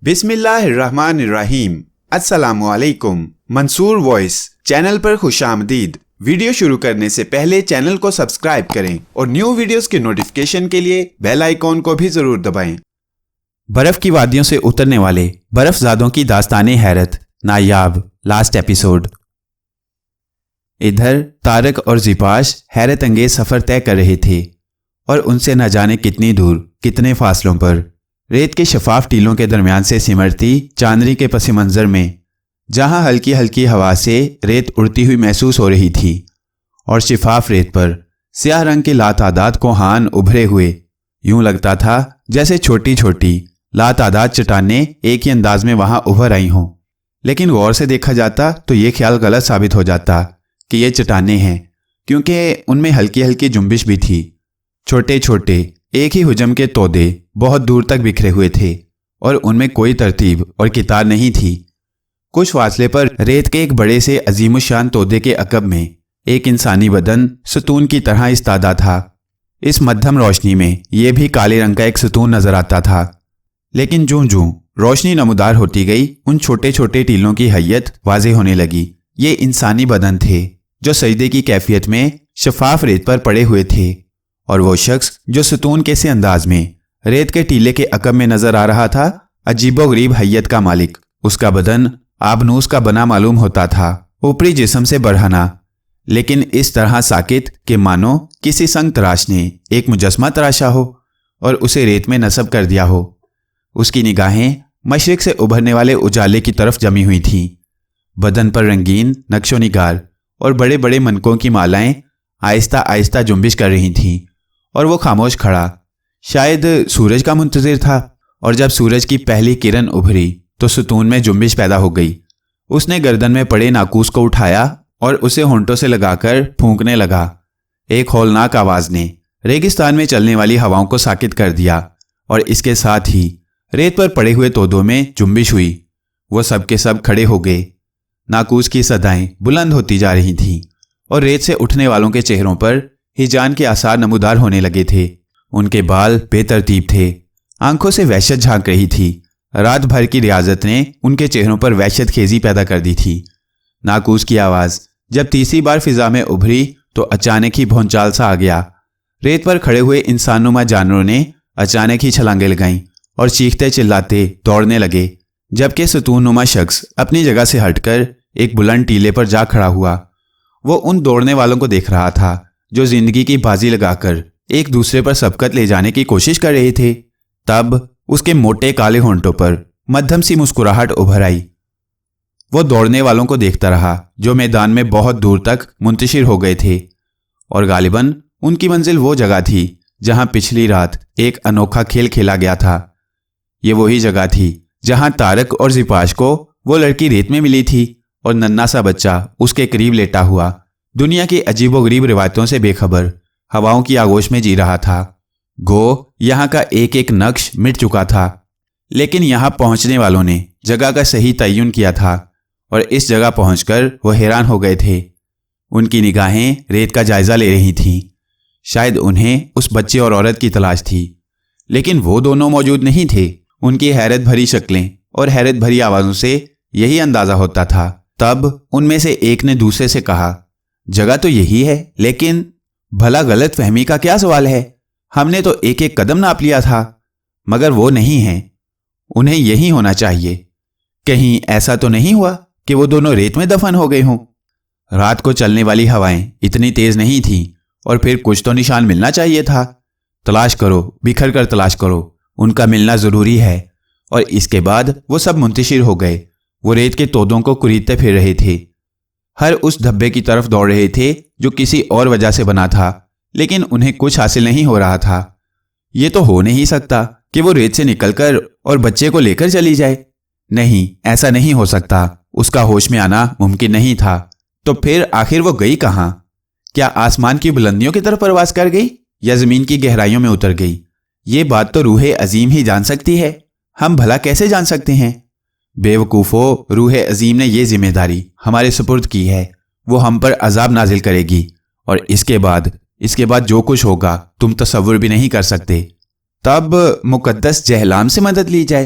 بسم اللہ الرحمن الرحیم۔ السلام علیکم۔ منصور وائس چینل پر خوش آمدید۔ ویڈیو شروع کرنے سے پہلے چینل کو سبسکرائب کریں اور نیو ویڈیوز کے نوٹیفیکیشن کے لیے بیل آئیکن کو بھی ضرور دبائیں۔ برف کی وادیوں سے اترنے والے برف زادوں کی داستان حیرت نایاب لاسٹ ایپیسوڈ۔ ادھر طارق اور زیپاش حیرت انگیز سفر طے کر رہے تھے اور ان سے نہ جانے کتنی دور کتنے فاصلوں پر ریت کے شفاف ٹیلوں کے درمیان سے سمرتی چاندنی کے پس منظر میں جہاں ہلکی ہلکی ہوا سے ریت اڑتی ہوئی محسوس ہو رہی تھی اور شفاف ریت پر سیاہ رنگ کے لاتعداد کوہان ابھرے ہوئے، یوں لگتا تھا جیسے چھوٹی چھوٹی لاتعداد چٹانیں ایک ہی انداز میں وہاں ابھر آئی ہوں۔ لیکن غور سے دیکھا جاتا تو یہ خیال غلط ثابت ہو جاتا کہ یہ چٹانیں ہیں، کیونکہ ان میں ہلکی ہلکی جنبش بھی تھی۔ چھوٹے چھوٹے ایک ہی حجم کے تودے بہت دور تک بکھرے ہوئے تھے اور ان میں کوئی ترتیب اور کتار نہیں تھی۔ کچھ فاصلے پر ریت کے ایک بڑے سے عظیم الشان تودے کے عقب میں ایک انسانی بدن ستون کی طرح استادہ تھا۔ اس مدھم روشنی میں یہ بھی کالے رنگ کا ایک ستون نظر آتا تھا، لیکن جوں جوں روشنی نمودار ہوتی گئی ان چھوٹے چھوٹے ٹیلوں کی حیت واضح ہونے لگی۔ یہ انسانی بدن تھے جو سجدے کی کیفیت میں شفاف ریت پر پڑے ہوئے تھے، اور وہ شخص جو ستون کے سے انداز میں ریت کے ٹیلے کے عقب میں نظر آ رہا تھا عجیب و غریب حیت کا مالک۔ اس کا بدن آبنوس کا بنا معلوم ہوتا تھا، اوپری جسم سے برہنہ، لیکن اس طرح ساکت کہ مانو کسی سنگ تراش نے ایک مجسمہ تراشا ہو اور اسے ریت میں نصب کر دیا ہو۔ اس کی نگاہیں مشرق سے ابھرنے والے اجالے کی طرف جمی ہوئی تھیں۔ بدن پر رنگین نقش و نگار اور بڑے بڑے منکوں کی مالائیں آہستہ آہستہ جنبش کر رہی تھیں، اور وہ خاموش کھڑا شاید سورج کا منتظر تھا۔ اور جب سورج کی پہلی کرن ابھری تو ستون میں جنبش پیدا ہو گئی۔ اس نے گردن میں پڑے ناقوس کو اٹھایا اور اسے ہونٹوں سے لگا کر پھونکنے لگا۔ ایک ہولناک آواز نے ریگستان میں چلنے والی ہواؤں کو ساکت کر دیا، اور اس کے ساتھ ہی ریت پر پڑے ہوئے تودوں میں جنبش ہوئی۔ وہ سب کے سب کھڑے ہو گئے۔ ناقوس کی صدائیں بلند ہوتی جا رہی تھیں اور ریت سے اٹھنے والوں کے چہروں پر ہیجان کے آثار نمودار ہونے لگے تھے۔ ان کے بال بے ترتیب تھے، آنکھوں سے وحشت جھانک رہی تھی۔ رات بھر کی ریاضت نے ان کے چہروں پر وحشت خیزی پیدا کر دی تھی۔ ناقوس کی آواز جب تیسری بار فضا میں ابھری تو اچانک ہی بھونچال سا آ گیا۔ ریت پر کھڑے ہوئے انسان نما جانوروں نے اچانک ہی چھلانگیں لگائیں اور چیختے چلاتے دوڑنے لگے، جبکہ ستون نما شخص اپنی جگہ سے ہٹ کر ایک بلند ٹیلے پر جا کھڑا ہوا۔ وہ ان دوڑنے والوں کو دیکھ رہا تھا جو زندگی کی بازی لگا کر ایک دوسرے پر سبقت لے جانے کی کوشش کر رہے تھے۔ تب اس کے موٹے کالے ہونٹوں پر مدھم سی مسکراہٹ ابھر آئی۔ وہ دوڑنے والوں کو دیکھتا رہا جو میدان میں بہت دور تک منتشر ہو گئے تھے، اور غالباً ان کی منزل وہ جگہ تھی جہاں پچھلی رات ایک انوکھا کھیل کھیلا گیا تھا۔ یہ وہی جگہ تھی جہاں طارق اور زیپاش کو وہ لڑکی ریت میں ملی تھی، اور ننھا سا بچہ اس کے قریب لیٹا ہوا دنیا کی عجیب و غریب روایتوں سے بے خبر ہواؤں کی آغوش میں جی رہا تھا۔ گو یہاں کا ایک ایک نقش مٹ چکا تھا، لیکن یہاں پہنچنے والوں نے جگہ کا صحیح تعین کیا تھا، اور اس جگہ پہنچ کر وہ حیران ہو گئے تھے۔ ان کی نگاہیں ریت کا جائزہ لے رہی تھیں۔ شاید انہیں اس بچے اور عورت کی تلاش تھی، لیکن وہ دونوں موجود نہیں تھے۔ ان کی حیرت بھری شکلیں اور حیرت بھری آوازوں سے یہی اندازہ ہوتا تھا۔ تب ان میں سے ایک نے دوسرے سے کہا، جگہ تو یہی ہے، لیکن بھلا غلط فہمی کا کیا سوال ہے؟ ہم نے تو ایک ایک قدم ناپ لیا تھا، مگر وہ نہیں ہیں، انہیں یہی ہونا چاہیے۔ کہیں ایسا تو نہیں ہوا کہ وہ دونوں ریت میں دفن ہو گئے ہوں؟ رات کو چلنے والی ہوائیں اتنی تیز نہیں تھیں، اور پھر کچھ تو نشان ملنا چاہیے تھا۔ تلاش کرو، بکھر کر تلاش کرو، ان کا ملنا ضروری ہے۔ اور اس کے بعد وہ سب منتشر ہو گئے۔ وہ ریت کے تودوں کو کریدتے پھر رہے تھے، ہر اس دھبے کی طرف دوڑ رہے تھے جو کسی اور وجہ سے بنا تھا، لیکن انہیں کچھ حاصل نہیں ہو رہا تھا۔ یہ تو ہو نہیں سکتا کہ وہ ریت سے نکل کر اور بچے کو لے کر چلی جائے۔ نہیں، ایسا نہیں ہو سکتا۔ اس کا ہوش میں آنا ممکن نہیں تھا۔ تو پھر آخر وہ گئی کہاں؟ کیا آسمان کی بلندیوں کی طرف پرواز کر گئی یا زمین کی گہرائیوں میں اتر گئی؟ یہ بات تو روح عظیم ہی جان سکتی ہے، ہم بھلا کیسے جان سکتے ہیں؟ بے وقوفو، روح عظیم نے یہ ذمہ داری ہمارے سپرد کی ہے، وہ ہم پر عذاب نازل کرے گی، اور اس کے بعد جو کچھ ہوگا تم تصور بھی نہیں کر سکتے۔ تب مقدس جہلام سے مدد لی جائے۔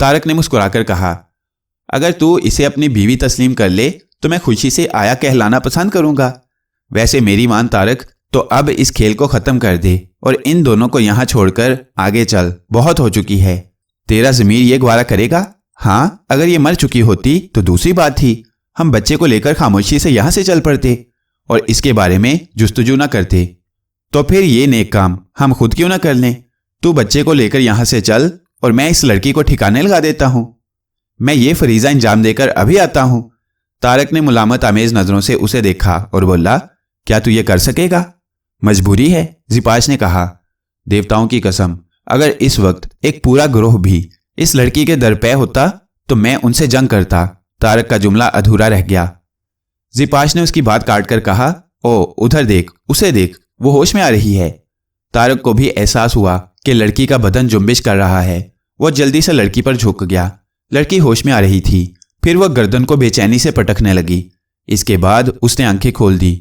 طارق نے مسکرا کر کہا، اگر تو اسے اپنی بیوی تسلیم کر لے تو میں خوشی سے آیا کہلانا پسند کروں گا۔ ویسے میری مان طارق، تو اب اس کھیل کو ختم کر دے اور ان دونوں کو یہاں چھوڑ کر آگے چل، بہت ہو چکی ہے۔ تیرا ضمیر یہ گوارا کرے گا؟ ہاں، اگر یہ مر چکی ہوتی تو دوسری بات تھی، ہم بچے کو لے کر خاموشی سے یہاں سے چل پڑتے اور اس کے بارے میں جستجو نہ کرتے۔ تو پھر یہ نیک کام ہم خود کیوں نہ کر لیں؟ تو بچے کو لے کر یہاں سے چل اور میں اس لڑکی کو ٹھکانے لگا دیتا ہوں۔ میں یہ فریضہ انجام دے کر ابھی آتا ہوں۔ طارق نے ملامت آمیز نظروں سے اسے دیکھا اور بولا، کیا تو یہ کر سکے گا؟ مجبوری ہے، زپاش نے کہا۔ دیوتاؤں کی قسم، اگر اس وقت ایک پورا گروہ بھی اس لڑکی کے درپے ہوتا تو میں ان سے جنگ کرتا۔ طارق کا جملہ ادھورا رہ گیا۔ زپاش نے اس کی بات کاٹ کر کہا، او ادھر دیکھ، اسے دیکھ، وہ ہوش میں آ رہی ہے۔ طارق کو بھی احساس ہوا کہ لڑکی کا بدن جنبش کر رہا ہے۔ وہ جلدی سے لڑکی پر جھک گیا۔ لڑکی ہوش میں آ رہی تھی۔ پھر وہ گردن کو بے چینی سے پٹکنے لگی۔ اس کے بعد اس نے آنکھیں کھول دی،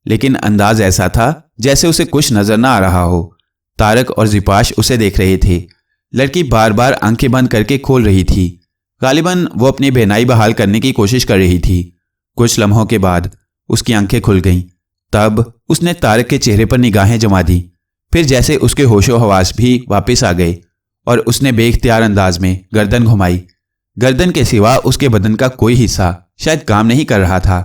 لیکن انداز ایسا تھا جیسے اسے کچھ نظر نہ آ رہا ہو۔ طارق اور زپاش اسے دیکھ رہے تھے۔ لڑکی بار بار آنکھیں بند کر کے کھول رہی تھی۔ غالباً وہ اپنی بینائی بحال کرنے کی کوشش کر رہی تھی۔ کچھ لمحوں کے بعد اس کی آنکھیں کھل گئیں۔ تب اس نے طارق کے چہرے پر نگاہیں جما دی۔ پھر جیسے اس کے ہوش و حواس بھی واپس آ گئے اور اس نے بے اختیار انداز میں گردن گھمائی۔ گردن کے سوا اس کے بدن کا کوئی حصہ شاید کام نہیں کر رہا تھا،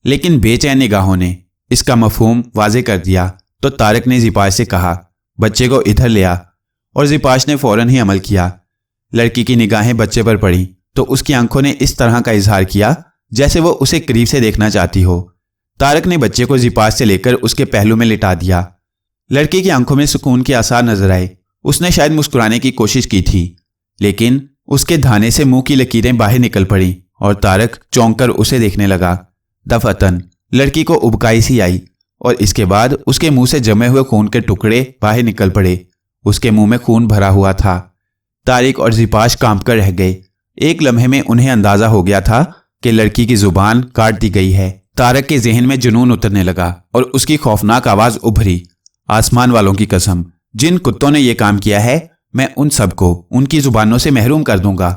لیکن بے چین نگاہوں نے اس کا مفہوم واضح کر دیا۔ تو طارق نے زپاش سے کہا، بچے کو ادھر لے آ، اور زپاش نے فوراً ہی عمل کیا۔ لڑکی کی نگاہیں بچے پر پڑیں تو اس کی آنکھوں نے اس طرح کا اظہار کیا جیسے وہ اسے قریب سے دیکھنا چاہتی ہو۔ طارق نے بچے کو زپاش سے لے کر اس کے پہلو میں لٹا دیا۔ لڑکی کی آنکھوں میں سکون کے آثار نظر آئے۔ اس نے شاید مسکرانے کی کوشش کی تھی، لیکن اس کے دھانے سے منہ کی لکیریں باہر نکل پڑیں اور طارق چونک کر اسے دیکھنے لگا۔ دفعتاً لڑکی کو ابکائی سی آئی اور اس کے بعد اس کے منہ سے جمے ہوئے خون کے ٹکڑے باہر نکل پڑے۔ اس کے منہ میں خون بھرا ہوا تھا۔ طارق اور زپاش کانپ کر رہ گئے۔ ایک لمحے میں انہیں اندازہ ہو گیا تھا کہ لڑکی کی زبان کاٹ دی گئی ہے۔ طارق کے ذہن میں جنون اترنے لگا اور اس کی خوفناک آواز ابھری، آسمان والوں کی قسم، جن کتوں نے یہ کام کیا ہے میں ان سب کو ان کی زبانوں سے محروم کر دوں گا۔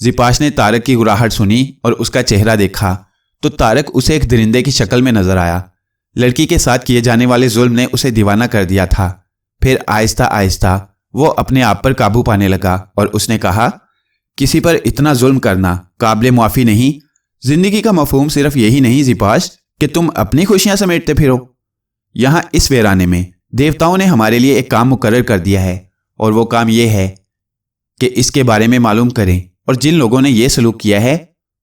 زپاش نے طارق کی گراہٹ سنی اور اس کا چہرہ دیکھا تو طارق اسے ایک درندے کی شکل میں نظر آیا۔ لڑکی کے ساتھ کیے جانے والے ظلم نے اسے دیوانہ کر دیا تھا۔ پھر آہستہ آہستہ وہ اپنے آپ پر قابو پانے لگا اور اس نے کہا، کسی پر اتنا ظلم کرنا قابل معافی نہیں۔ زندگی کا مفہوم صرف یہی نہیں زپاش کہ تم اپنی خوشیاں سمیٹتے پھرو۔ یہاں اس ویرانے میں دیوتاؤں نے ہمارے لیے ایک کام مقرر کر دیا ہے، اور وہ کام یہ ہے کہ اس کے بارے میں معلوم کریں اور جن لوگوں نے یہ سلوک کیا ہے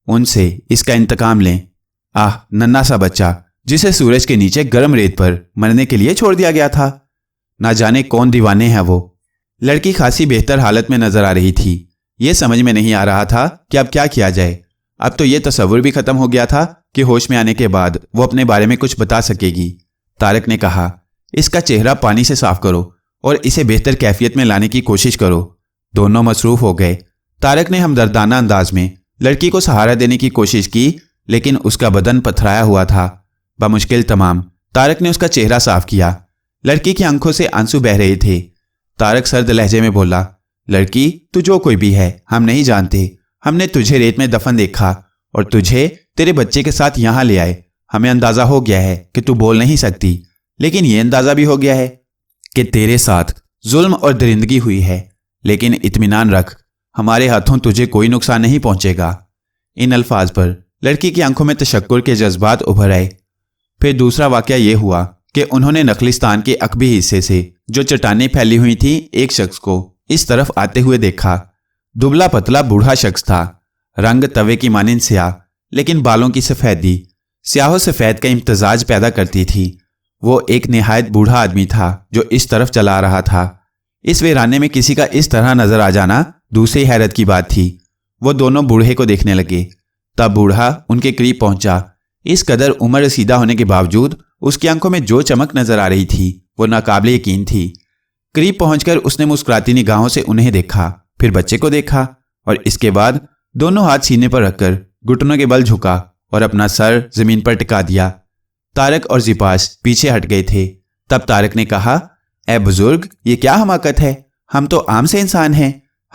ان سے اس کا انتقام لیں۔ آہ، ننھا سا بچہ جسے سورج کے نیچے گرم ریت پر مرنے کے لیے چھوڑ دیا گیا تھا۔ نہ جانے کون دیوانے ہیں وہ۔ لڑکی خاصی بہتر حالت میں نظر آ رہی تھی۔ یہ سمجھ میں نہیں آ رہا تھا کہ اب کیا کیا جائے۔ اب تو یہ تصور بھی ختم ہو گیا تھا کہ ہوش میں آنے کے بعد وہ اپنے بارے میں کچھ بتا سکے گی۔ طارق نے کہا، اس کا چہرہ پانی سے صاف کرو اور اسے بہتر کیفیت میں لانے کی کوشش کرو۔ دونوں مصروف ہو گئے۔ طارق نے ہمدردانہ انداز میں لڑکی کو سہارا دینے کی کوشش کی، لیکن اس کا بدن پتھرایا ہوا تھا۔ بمشکل تمام طارق نے اس کا چہرہ صاف کیا۔ لڑکی کی آنکھوں سے آنسو بہہ رہے تھے۔ طارق سرد لہجے میں بولا، لڑکی، تو جو کوئی بھی ہے ہم نہیں جانتے۔ ہم نے تجھے ریت میں دفن دیکھا اور تجھے تیرے بچے کے ساتھ یہاں لے آئے۔ ہمیں اندازہ ہو گیا ہے کہ تو بول نہیں سکتی، لیکن یہ اندازہ بھی ہو گیا ہے کہ تیرے ساتھ ظلم اور درندگی ہوئی ہے۔ لیکن اطمینان رکھ، ہمارے ہاتھوں تجھے کوئی نقصان نہیں پہنچے گا۔ ان الفاظ پر لڑکی کی آنکھوں میں تشکر کے جذبات ابھر آئے۔ پھر دوسرا واقعہ یہ ہوا کہ انہوں نے نخلستان کے عقبی حصے سے جو چٹانیں پھیلی ہوئی تھیں ایک شخص کو اس طرف آتے ہوئے دیکھا۔ دبلا پتلا بوڑھا شخص تھا، رنگ توے کی مانند سیاہ، لیکن بالوں کی سفیدی سیاہ و سفید کا امتزاج پیدا کرتی تھی۔ وہ ایک نہایت بوڑھا آدمی تھا جو اس طرف چلا رہا تھا۔ اس ویرانے میں کسی کا اس طرح نظر آ جانا دوسری حیرت کی بات تھی۔ وہ دونوں بوڑھے کو دیکھنے لگے۔ تب بوڑھا ان کے قریب پہنچا۔ اس قدر عمر رسیدہ ہونے کے باوجود اس کی آنکھوں میں جو چمک نظر آ رہی تھی وہ ناقابل یقین تھی۔ قریب پہنچ کر اس نے مسکراتی نگاہوں سے انہیں دیکھا، پھر بچے کو دیکھا، اور اس کے بعد دونوں ہاتھ سینے پر رکھ کر گھٹنوں کے بل جھکا اور اپنا سر زمین پر ٹکا دیا۔ طارق اور زپاش پیچھے ہٹ گئے تھے۔ تب طارق نے کہا، اے بزرگ، یہ کیا حماقت ہے؟ ہم تو عام سے انسان ہیں۔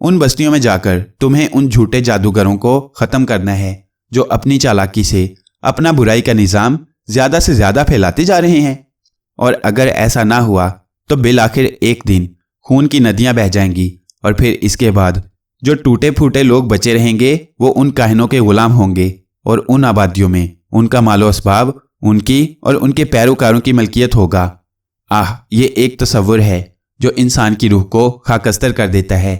ان بستیوں میں جا کر تمہیں ان جھوٹے جادوگروں کو ختم کرنا ہے جو اپنی چالاکی سے اپنا برائی کا نظام زیادہ سے زیادہ پھیلاتے جا رہے ہیں، اور اگر ایسا نہ ہوا تو بالآخر ایک دن خون کی ندیاں بہہ جائیں گی، اور پھر اس کے بعد جو ٹوٹے پھوٹے لوگ بچے رہیں گے وہ ان کاہنوں کے غلام ہوں گے، اور ان آبادیوں میں ان کا مال و اسباب ان کی اور ان کے پیروکاروں کی ملکیت ہوگا۔ یہ ایک تصور ہے جو انسان کی روح کو خاکستر کر دیتا ہے،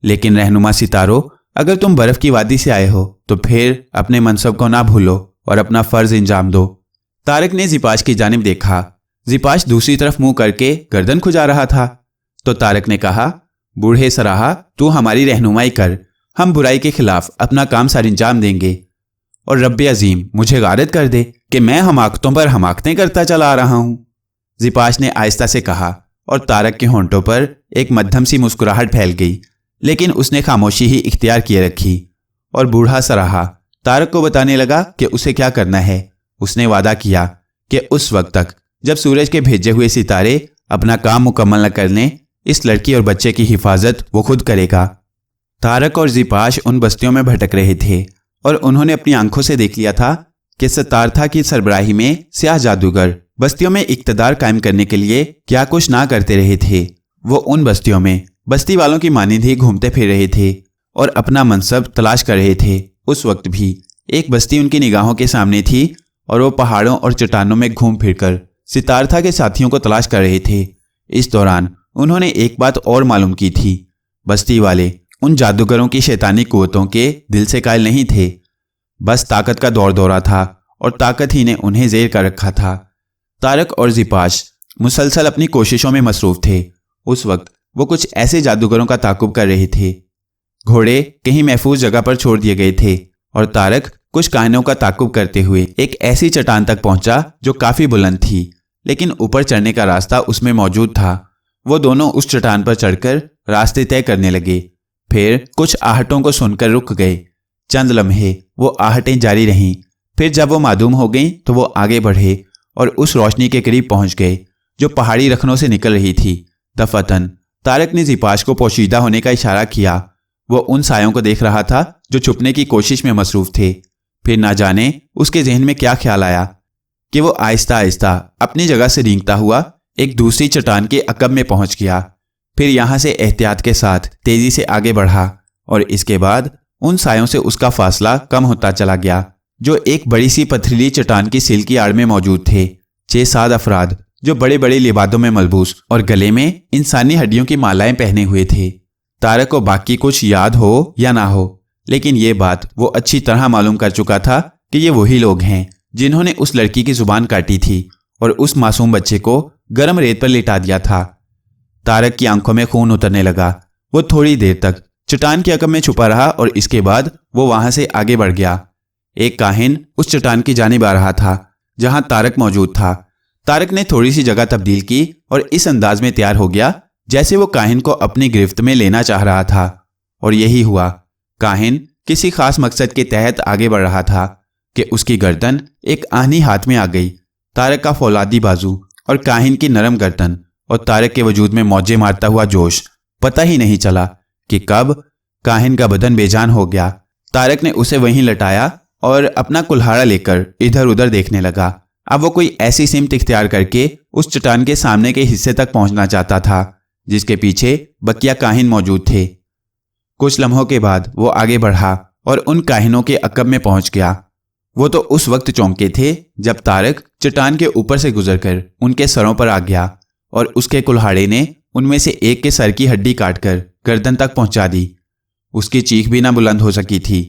لیکن رہنما ستاروں، اگر تم برف کی وادی سے آئے ہو تو پھر اپنے منصب کو نہ بھولو اور اپنا فرض انجام دو۔ طارق نے زیپاش کی جانب دیکھا۔ زیپاش دوسری طرف منہ کر کے گردن کھجا رہا تھا، تو طارق نے کہا، بوڑھے سراہا، تو ہماری رہنمائی کر، ہم برائی کے خلاف اپنا کام سر انجام دیں گے، اور رب عظیم مجھے غارت کر دے کہ میں حماقتوں پر حماقتیں کرتا چلا آ رہا ہوں۔ زیپاش نے آہستہ سے کہا، اور طارق کے ہونٹوں پر ایک مدھم سی مسکراہٹ پھیل گئی، لیکن اس نے خاموشی ہی اختیار کیے رکھی، اور بوڑھا سراہا طارق کو بتانے لگا کہ اسے کیا کرنا ہے۔ اس نے وعدہ کیا کہ اس وقت تک جب سورج کے بھیجے ہوئے ستارے اپنا کام مکمل نہ کر لیں، اس لڑکی اور بچے کی حفاظت وہ خود کرے گا۔ طارق اور زیپاش ان بستیوں میں بھٹک رہے تھے، اور انہوں نے اپنی آنکھوں سے دیکھ لیا تھا کہ ستارتھا کی سربراہی میں سیاہ جادوگر بستیوں میں اقتدار قائم کرنے کے لیے کیا کچھ نہ کرتے رہے تھے۔ وہ ان بستیوں میں بستی والوں کی مانند ہی گھومتے پھر رہے تھے اور اپنا منصب تلاش کر رہے تھے۔ اس وقت بھی ایک بستی ان کی نگاہوں کے سامنے تھی، اور وہ پہاڑوں اور چٹانوں میں گھوم پھر کر ستارتھا کے ساتھیوں کو تلاش کر رہے تھے۔ اس دوران انہوں نے ایک بات اور معلوم کی تھی، بستی والے ان جادوگروں کی شیطانی قوتوں کے دل سے قائل نہیں تھے، بس طاقت کا دور دورہ تھا، اور طاقت ہی نے انہیں زیر کر رکھا تھا۔ طارق اور زیپاش مسلسل اپنی کوششوں میں مصروف تھے۔ اس وقت وہ کچھ ایسے جادوگروں کا تعاقب کر رہے تھے۔ گھوڑے کہیں محفوظ جگہ پر چھوڑ دیے گئے تھے، اور طارق کچھ کاہنوں کا تعاقب کرتے ہوئے ایک ایسی چٹان تک پہنچا جو کافی بلند تھی، لیکن اوپر چڑھنے کا راستہ اس میں موجود تھا۔ وہ دونوں اس چٹان پر چڑھ کر راستے طے کرنے لگے، پھر کچھ آہٹوں کو سن کر رک گئے۔ چند لمحے وہ آہٹیں جاری رہیں، پھر جب وہ معدوم ہو گئیں تو وہ آگے بڑھے اور اس روشنی کے قریب پہنچ گئے جو پہاڑی رخنوں سے نکل رہی تھی۔ دفعتاً طارق نے زیپاش کو پوشیدہ ہونے کا اشارہ کیا۔ وہ ان سایوں کو دیکھ رہا تھا جو چھپنے کی کوشش میں مصروف تھے۔ پھر نہ جانے اس کے ذہن میں کیا خیال آیا کہ وہ آہستہ آہستہ اپنی جگہ سے رینگتا ہوا ایک دوسری چٹان کے عقب میں پہنچ گیا، پھر یہاں سے احتیاط کے ساتھ تیزی سے آگے بڑھا، اور اس کے بعد ان سایوں سے اس کا فاصلہ کم ہوتا چلا گیا جو ایک بڑی سی پتھریلی چٹان کی سیل کی آڑ میں موجود تھے۔ 6-7 افراد جو بڑے بڑے لبادوں میں ملبوس اور گلے میں انسانی ہڈیوں کی مالائیں پہنے ہوئے تھے۔ طارق کو باقی کچھ یاد ہو یا نہ ہو، لیکن یہ بات وہ اچھی طرح معلوم کر چکا تھا کہ یہ وہی لوگ ہیں جنہوں نے اس لڑکی کی زبان کاٹی تھی اور اس معصوم بچے کو گرم ریت پر لٹا دیا تھا۔ طارق کی آنکھوں میں خون اترنے لگا۔ وہ تھوڑی دیر تک چٹان کے عقب میں چھپا رہا، اور اس کے بعد وہ وہاں سے آگے بڑھ گیا۔ ایک کاہن اس چٹان کی جانب آ رہا تھا جہاں طارق موجود تھا۔ طارق نے تھوڑی سی جگہ تبدیل کی اور اس انداز میں تیار ہو گیا جیسے وہ کاہن کو اپنی گرفت میں لینا چاہ رہا تھا، اور یہی ہوا۔ کاہن کسی خاص مقصد کے تحت آگے بڑھ رہا تھا کہ اس کی گردن ایک آہنی ہاتھ میں آ گئی۔ طارق کا فولادی بازو اور کاہن کی نرم گردن اور طارق کے وجود میں موجیں مارتا ہوا جوش، پتہ ہی نہیں چلا کہ کب کاہن کا بدن بے جان ہو گیا۔ طارق نے اسے وہیں لٹایا اور اپنا کلہاڑا لے کر ادھر ادھر دیکھنے لگا۔ اب وہ کوئی ایسی سمت اختیار کر کے اس چٹان کے سامنے کے حصے تک پہنچنا چاہتا تھا جس کے پیچھے بقیہ کاہن موجود تھے۔ کچھ لمحوں کے بعد وہ آگے بڑھا اور ان کاہنوں کے عقب میں پہنچ گیا۔ وہ تو اس وقت چونکے تھے جب طارق چٹان کے اوپر سے گزر کر ان کے سروں پر آ گیا، اور اس کے کلہاڑے نے ان میں سے ایک کے سر کی ہڈی کاٹ کر گردن تک پہنچا دی۔ اس کی چیخ بھی نہ بلند ہو سکی تھی،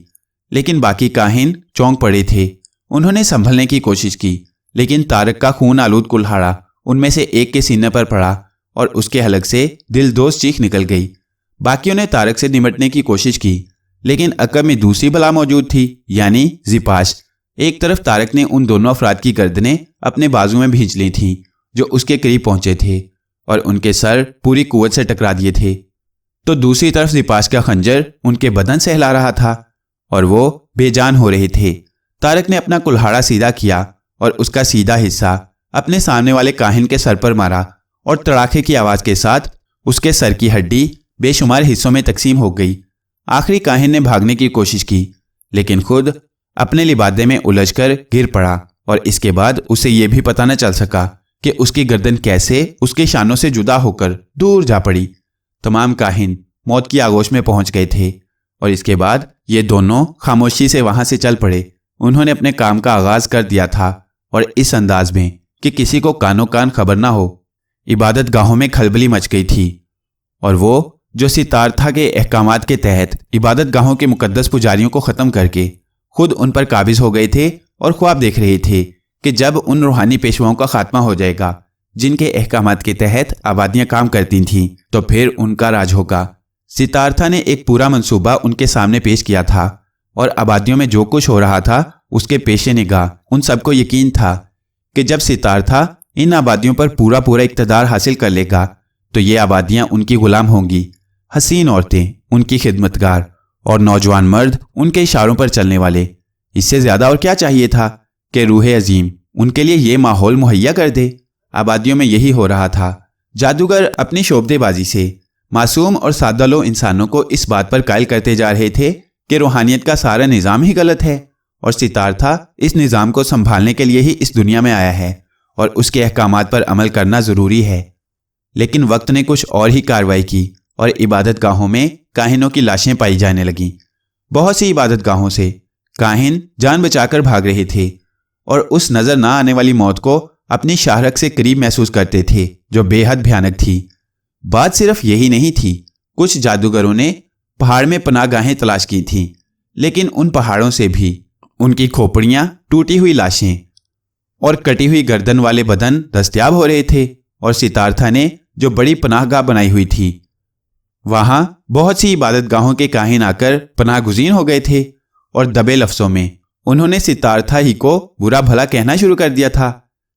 لیکن باقی کاہن چونک پڑے تھے۔ انہوں نے سنبھلنے کی کوشش کی، لیکن طارق کا خون آلود کلہاڑا ان میں سے ایک کے سینے پر پڑا اور اس کے حلق سے دل دوز چیخ نکل گئی۔ باقیوں نے طارق سے نمٹنے کی کوشش کی، لیکن عقب میں دوسری بلا موجود تھی، یعنی زیپاش۔ ایک طرف طارق نے ان دونوں افراد کی گردنیں اپنے بازو میں بھینچ لی تھیں جو اس کے قریب پہنچے تھے، اور ان کے سر پوری قوت سے ٹکرا دیے تھے، تو دوسری طرف زیپاش کا خنجر ان کے بدن سے ہلا رہا تھا اور وہ بے جان ہو رہے تھے۔ طارق نے اپنا کلہاڑا سیدھا کیا اور اس کا سیدھا حصہ اپنے سامنے والے کاہن کے سر پر مارا، اور تڑاکے کی آواز کے ساتھ اس کے سر کی ہڈی بے شمار حصوں میں تقسیم ہو گئی۔ آخری کاہن نے بھاگنے کی کوشش کی لیکن خود اپنے لبادے میں الجھ کر گر پڑا، اور اس کے بعد اسے یہ بھی پتہ نہ چل سکا کہ اس کی گردن کیسے اس کے شانوں سے جدا ہو کر دور جا پڑی۔ تمام کاہن موت کی آغوش میں پہنچ گئے تھے اور اس کے بعد یہ دونوں خاموشی سے وہاں سے چل پڑے۔ انہوں نے اپنے کام کا آغاز کر دیا تھا اور اس انداز میں کہ کسی کو کانوں کان خبر نہ ہو۔ عبادت گاہوں میں کھلبلی مچ گئی تھی اور وہ جو ستارتھا کے احکامات کے تحت عبادت گاہوں کے مقدس پجاریوں کو ختم کر کے خود ان پر قابض ہو گئے تھے اور خواب دیکھ رہے تھے کہ جب ان روحانی پیشواؤں کا خاتمہ ہو جائے گا جن کے احکامات کے تحت آبادیاں کام کرتی تھیں تو پھر ان کا راج ہوگا۔ ستارتھا نے ایک پورا منصوبہ ان کے سامنے پیش کیا تھا اور آبادیوں میں جو کچھ ہو رہا تھا اس کے پیش نگاہ ان سب کو یقین تھا کہ جب ستارتھا ان آبادیوں پر پورا اقتدار حاصل کر لے گا تو یہ آبادیاں ان کی غلام ہوں گی، حسین عورتیں ان کی خدمتگار اور نوجوان مرد ان کے اشاروں پر چلنے والے۔ اس سے زیادہ اور کیا چاہیے تھا کہ روح عظیم ان کے لیے یہ ماحول مہیا کر دے۔ آبادیوں میں یہی ہو رہا تھا۔ جادوگر اپنی شعبدے بازی سے معصوم اور سادہ لو انسانوں کو اس بات پر قائل کرتے جا رہے تھے کہ روحانیت کا سارا نظام ہی غلط ہے اور ستارتھا اس نظام کو سنبھالنے کے لیے ہی اس دنیا میں آیا ہے اور اس کے احکامات پر عمل کرنا ضروری ہے۔ لیکن وقت نے کچھ اور ہی کارروائی کی اور عبادت گاہوں میں کاہنوں کی لاشیں پائی جانے لگیں۔ بہت سی عبادت گاہوں سے کاہن جان بچا کر بھاگ رہے تھے اور اس نظر نہ آنے والی موت کو اپنی شاہرگ سے قریب محسوس کرتے تھے جو بے حد بھیانک تھی۔ بات صرف یہی نہیں تھی، کچھ جادوگروں نے پہاڑ میں پناہ گاہیں تلاش کی تھیں لیکن ان پہاڑوں سے بھی ان کی کھوپڑیاں، ٹوٹی ہوئی لاشیں اور کٹی ہوئی گردن والے بدن دستیاب ہو رہے تھے، اور ستارتھا نے جو بڑی پناہ گاہ بنائی ہوئی تھی وہاں بہت سی عبادت گاہوں کے کاہن آ کر پناہ گزین ہو گئے تھے اور دبے لفظوں میں انہوں نے ستارتھا ہی کو برا بھلا کہنا شروع کر دیا تھا۔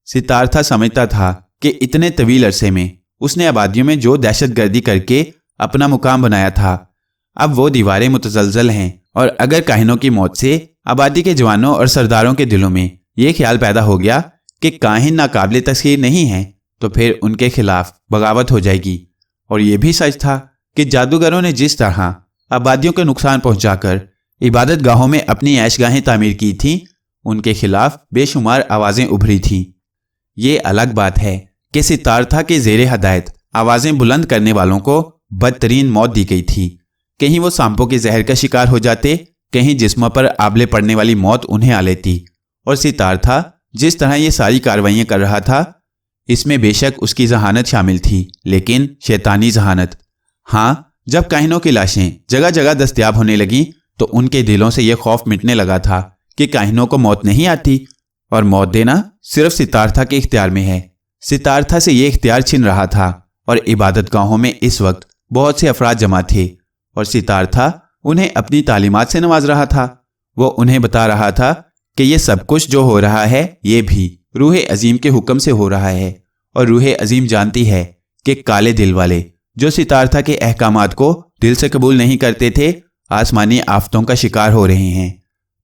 ستارتھا سمجھتا تھا کہ اتنے طویل عرصے میں اس نے آبادیوں میں جو دہشت گردی کر کے اپنا مقام بنایا تھا اب وہ دیواریں متزلزل ہیں، اور اگر کاہنوں کی موت سے آبادی کے جوانوں اور سرداروں کے دلوں میں یہ خیال پیدا ہو گیا کہ کاہن ناقابل تسخیر نہیں ہیں تو پھر ان کے خلاف بغاوت ہو جائے گی۔ اور یہ بھی سچ تھا کہ جادوگروں نے جس طرح آبادیوں کو نقصان پہنچا کر عبادت گاہوں میں اپنی عیش گاہیں تعمیر کی تھیں ان کے خلاف بے شمار آوازیں ابھری تھیں۔ یہ الگ بات ہے کہ ستارتھا کے زیر ہدایت آوازیں بلند کرنے والوں کو بدترین موت دی گئی تھی۔ کہیں وہ سانپوں کے زہر کا شکار ہو جاتے، کہیں جسموں پر آبلے پڑنے والی موت انہیں آ لیتی، اور ستارتھا جس طرح یہ ساری کارروائیاں کر رہا تھا اس میں بے شک اس کی ذہانت شامل تھی، لیکن شیطانی ذہانت۔ ہاں، جب کاہنوں کی لاشیں جگہ جگہ دستیاب ہونے لگیں تو ان کے دلوں سے یہ خوف مٹنے لگا تھا کہ کاہنوں کو موت نہیں آتی اور موت دینا صرف ستارتھا کے اختیار میں ہے۔ ستارتھا سے یہ اختیار چھن رہا تھا اور عبادت گاہوں میں اس وقت بہت سے افراد جمع تھے اور ستارتھا انہیں اپنی تعلیمات سے نواز رہا تھا۔ وہ انہیں بتا رہا تھا کہ یہ سب کچھ جو ہو رہا ہے یہ بھی روح عظیم کے حکم سے ہو رہا ہے، اور روح عظیم جانتی ہے کہ کالے دل والے جو ستارتھا کے احکامات کو دل سے قبول نہیں کرتے تھے آسمانی آفتوں کا شکار ہو رہے ہیں۔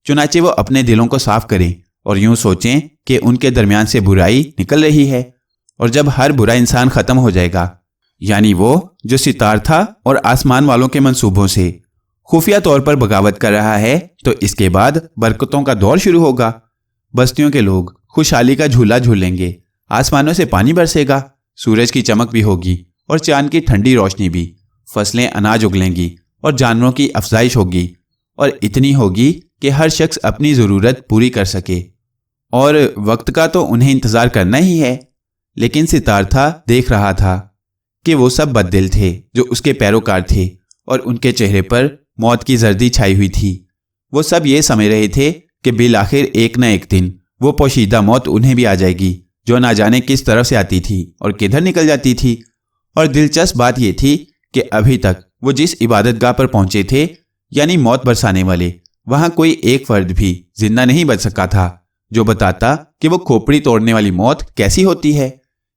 چنانچہ وہ اپنے دلوں کو صاف کریں اور یوں سوچیں کہ ان کے درمیان سے برائی نکل رہی ہے، اور جب ہر برا انسان ختم ہو جائے گا، یعنی وہ جو ستارتھا اور آسمان والوں کے منصوبوں سے خفیہ طور پر بغاوت کر رہا ہے، تو اس کے بعد برکتوں کا دور شروع ہوگا۔ بستیوں کے لوگ خوشحالی کا جھولا جھولیں گے، آسمانوں سے پانی برسے گا، سورج کی چمک بھی ہوگی اور چاند کی ٹھنڈی روشنی بھی، فصلیں اناج اگلیں گی اور جانوروں کی افزائش ہوگی، اور اتنی ہوگی کہ ہر شخص اپنی ضرورت پوری کر سکے۔ اور وقت کا تو انہیں انتظار کرنا ہی ہے۔ لیکن ستارتھا دیکھ رہا تھا کہ وہ سب بددل تھے جو اس کے پیروکار تھے، اور ان کے چہرے پر موت کی زردی چھائی ہوئی تھی۔ وہ سب یہ سمجھ رہے تھے کہ بالآخر ایک نہ ایک دن وہ پوشیدہ موت انہیں بھی آ جائے گی جو نہ جانے کس طرف سے آتی تھی اور کدھر نکل جاتی تھی۔ اور دلچسپ بات یہ تھی کہ ابھی تک وہ جس عبادت گاہ پر پہنچے تھے، یعنی موت برسانے والے، وہاں کوئی ایک فرد بھی زندہ نہیں بچ سکا تھا جو بتاتا کہ وہ کھوپڑی توڑنے والی موت کیسی ہوتی ہے،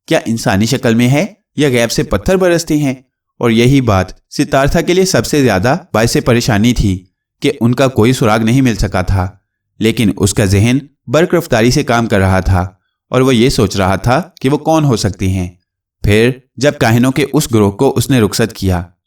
کیا انسانی شکل میں ہے یا غیب سے پتھر برستے ہیں۔ اور یہی بات ستارتھا کے لیے سب سے زیادہ باعث پریشانی تھی کہ ان کا کوئی سراغ نہیں مل سکا تھا، لیکن اس کا ذہن برق رفتاری سے کام کر رہا تھا اور وہ یہ سوچ رہا تھا کہ وہ کون ہو سکتے ہیں۔ پھر جب کاہنوں کے اس گروہ کو اس نے رخصت کیا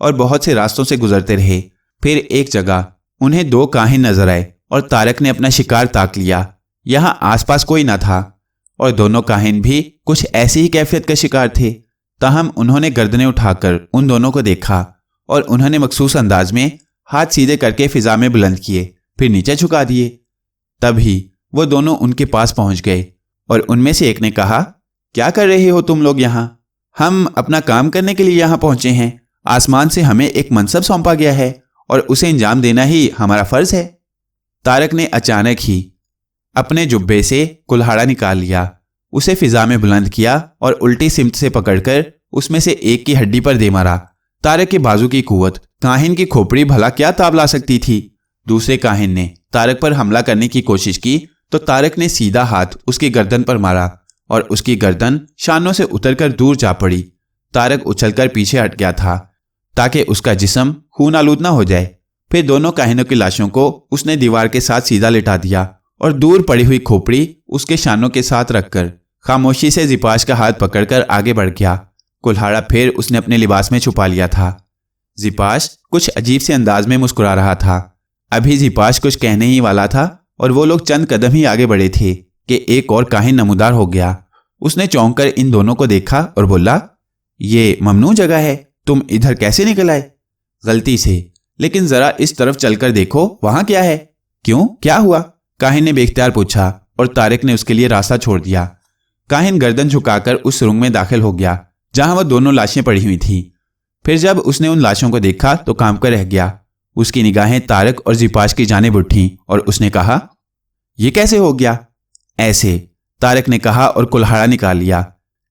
اور بہت سے راستوں سے گزرتے رہے۔ پھر ایک جگہ انہیں 2 کاہن نظر آئے اور طارق نے اپنا شکار تاک لیا۔ یہاں آس پاس کوئی نہ تھا اور دونوں کاہن بھی کچھ ایسی ہی کیفیت کا شکار تھے، تاہم انہوں نے گردنیں اٹھا کر ان دونوں کو دیکھا اور انہوں نے مخصوص انداز میں ہاتھ سیدھے کر کے فضا میں بلند کیے، پھر نیچے جھکا دیے۔ تبھی وہ دونوں ان کے پاس پہنچ گئے اور ان میں سے ایک نے کہا، کیا کر رہے ہو تم لوگ یہاں؟ ہم اپنا کام کرنے کے لیے یہاں پہنچے ہیں۔ آسمان سے ہمیں ایک منصب سونپا گیا ہے اور اسے انجام دینا ہی ہمارا فرض ہے۔ طارق نے اچانک ہی اپنے جبے سے کلہاڑا نکال لیا، اسے فضا میں بلند کیا اور الٹی سمت سے پکڑ کر اس میں سے ایک کی ہڈی پر دے مارا۔ طارق کے بازو کی قوت کاہن کی کھوپڑی بھلا کیا تاب لا سکتی تھی۔ دوسرے کاہن نے طارق پر حملہ کرنے کی کوشش کی تو طارق نے سیدھا ہاتھ اس کی گردن پر مارا اور اس کی گردن شانوں سے اتر کر دور جا پڑی۔ طارق اچھل کر پیچھے ہٹ گیا تھا تاکہ اس کا جسم خون آلود نہ ہو جائے۔ پھر دونوں کاہنوں کی لاشوں کو اس نے دیوار کے ساتھ سیدھا لٹا دیا اور دور پڑی ہوئی کھوپڑی اس کے شانوں کے ساتھ رکھ کر خاموشی سے زپاش کا ہاتھ پکڑ کر آگے بڑھ گیا۔ کلہاڑا پھر اس نے اپنے لباس میں چھپا لیا تھا۔ زپاش کچھ عجیب سے انداز میں مسکرا رہا تھا۔ ابھی زپاش کچھ کہنے ہی والا تھا اور وہ لوگ چند قدم ہی آگے بڑھے تھے کہ ایک اور کاہن نمودار ہو گیا۔ اس نے چونک کر ان دونوں کو دیکھا اور بولا، یہ ممنوع جگہ ہے، تم ادھر کیسے نکل آئے؟ غلطی سے، لیکن ذرا اس طرف چل کر دیکھو وہاں کیا ہے۔ کیوں، کیا ہوا؟ کاہن نے بے اختیار پوچھا اور طارق نے اس کے لیے راستہ چھوڑ دیا۔ کاہن گردن جھکا کر اس سرنگ میں داخل ہو گیا جہاں وہ دونوں لاشیں پڑی ہوئی تھیں۔ پھر جب اس نے ان لاشوں کو دیکھا تو کام کر رہ گیا۔ اس کی نگاہیں طارق اور زپاش کی جانب اٹھیں اور اس نے کہا، یہ کیسے ہو گیا؟ ایسے، طارق نے کہا اور کلہاڑا نکال لیا۔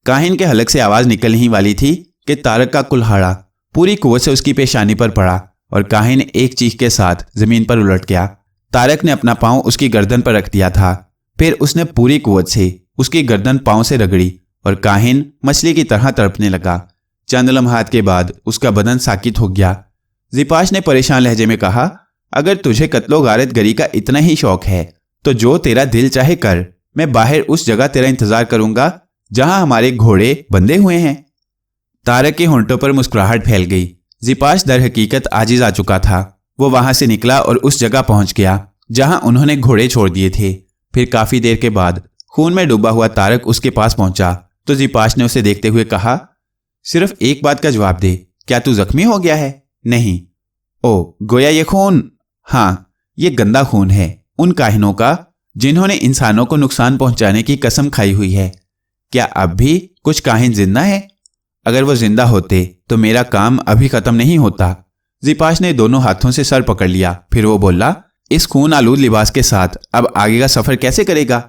کاہن کے حلق سے آواز نکلنے ہی والی تھی کہ طارق کا کلہاڑا پوری قوت سے اس کی پیشانی پر پڑا اور کاہن ایک چیخ کے ساتھ زمین پر الٹ گیا۔ طارق نے اپنا پاؤں اس کی گردن پر رکھ دیا تھا، پھر اس نے پوری قوت سے اس کی گردن پاؤں سے رگڑی اور کاہن مچھلی کی طرح تڑپنے لگا۔ چند لمحات کے بعد اس کا بدن ساکت ہو گیا۔ زپاش نے پریشان لہجے میں کہا، اگر تجھے قتل و غارت گری کا اتنا ہی شوق ہے تو جو تیرا دل چاہے کر، میں باہر اس جگہ تیرا انتظار کروں گا جہاں ہمارے گھوڑے بندھے ہوئے ہیں۔ طارق کے ہونٹوں پر مسکراہٹ پھیل گئی۔ زپاش در حقیقت عاجز آ چکا تھا۔ وہ وہاں سے نکلا اور اس جگہ پہنچ گیا جہاں انہوں نے گھوڑے چھوڑ دیے تھے۔ پھر کافی دیر کے بعد خون میں ڈوبا ہوا طارق اس کے پاس پہنچا تو زپاش نے اسے دیکھتے ہوئے کہا، صرف ایک بات کا جواب دے، کیا تو زخمی ہو گیا ہے؟ نہیں۔ او، گویا یہ خون؟ ہاں، یہ گندا خون ہے ان کاہنوں کا جنہوں نے انسانوں کو نقصان پہنچانے کی قسم کھائی ہوئی ہے۔ کیا اب بھی کچھ کاہن زندہ ہیں؟ اگر وہ زندہ ہوتے تو میرا کام ابھی ختم نہیں ہوتا۔ زپاش نے دونوں ہاتھوں سے سر پکڑ لیا، پھر وہ بولا، اس خون آلود لباس کے ساتھ اب آگے کا سفر کیسے کرے گا؟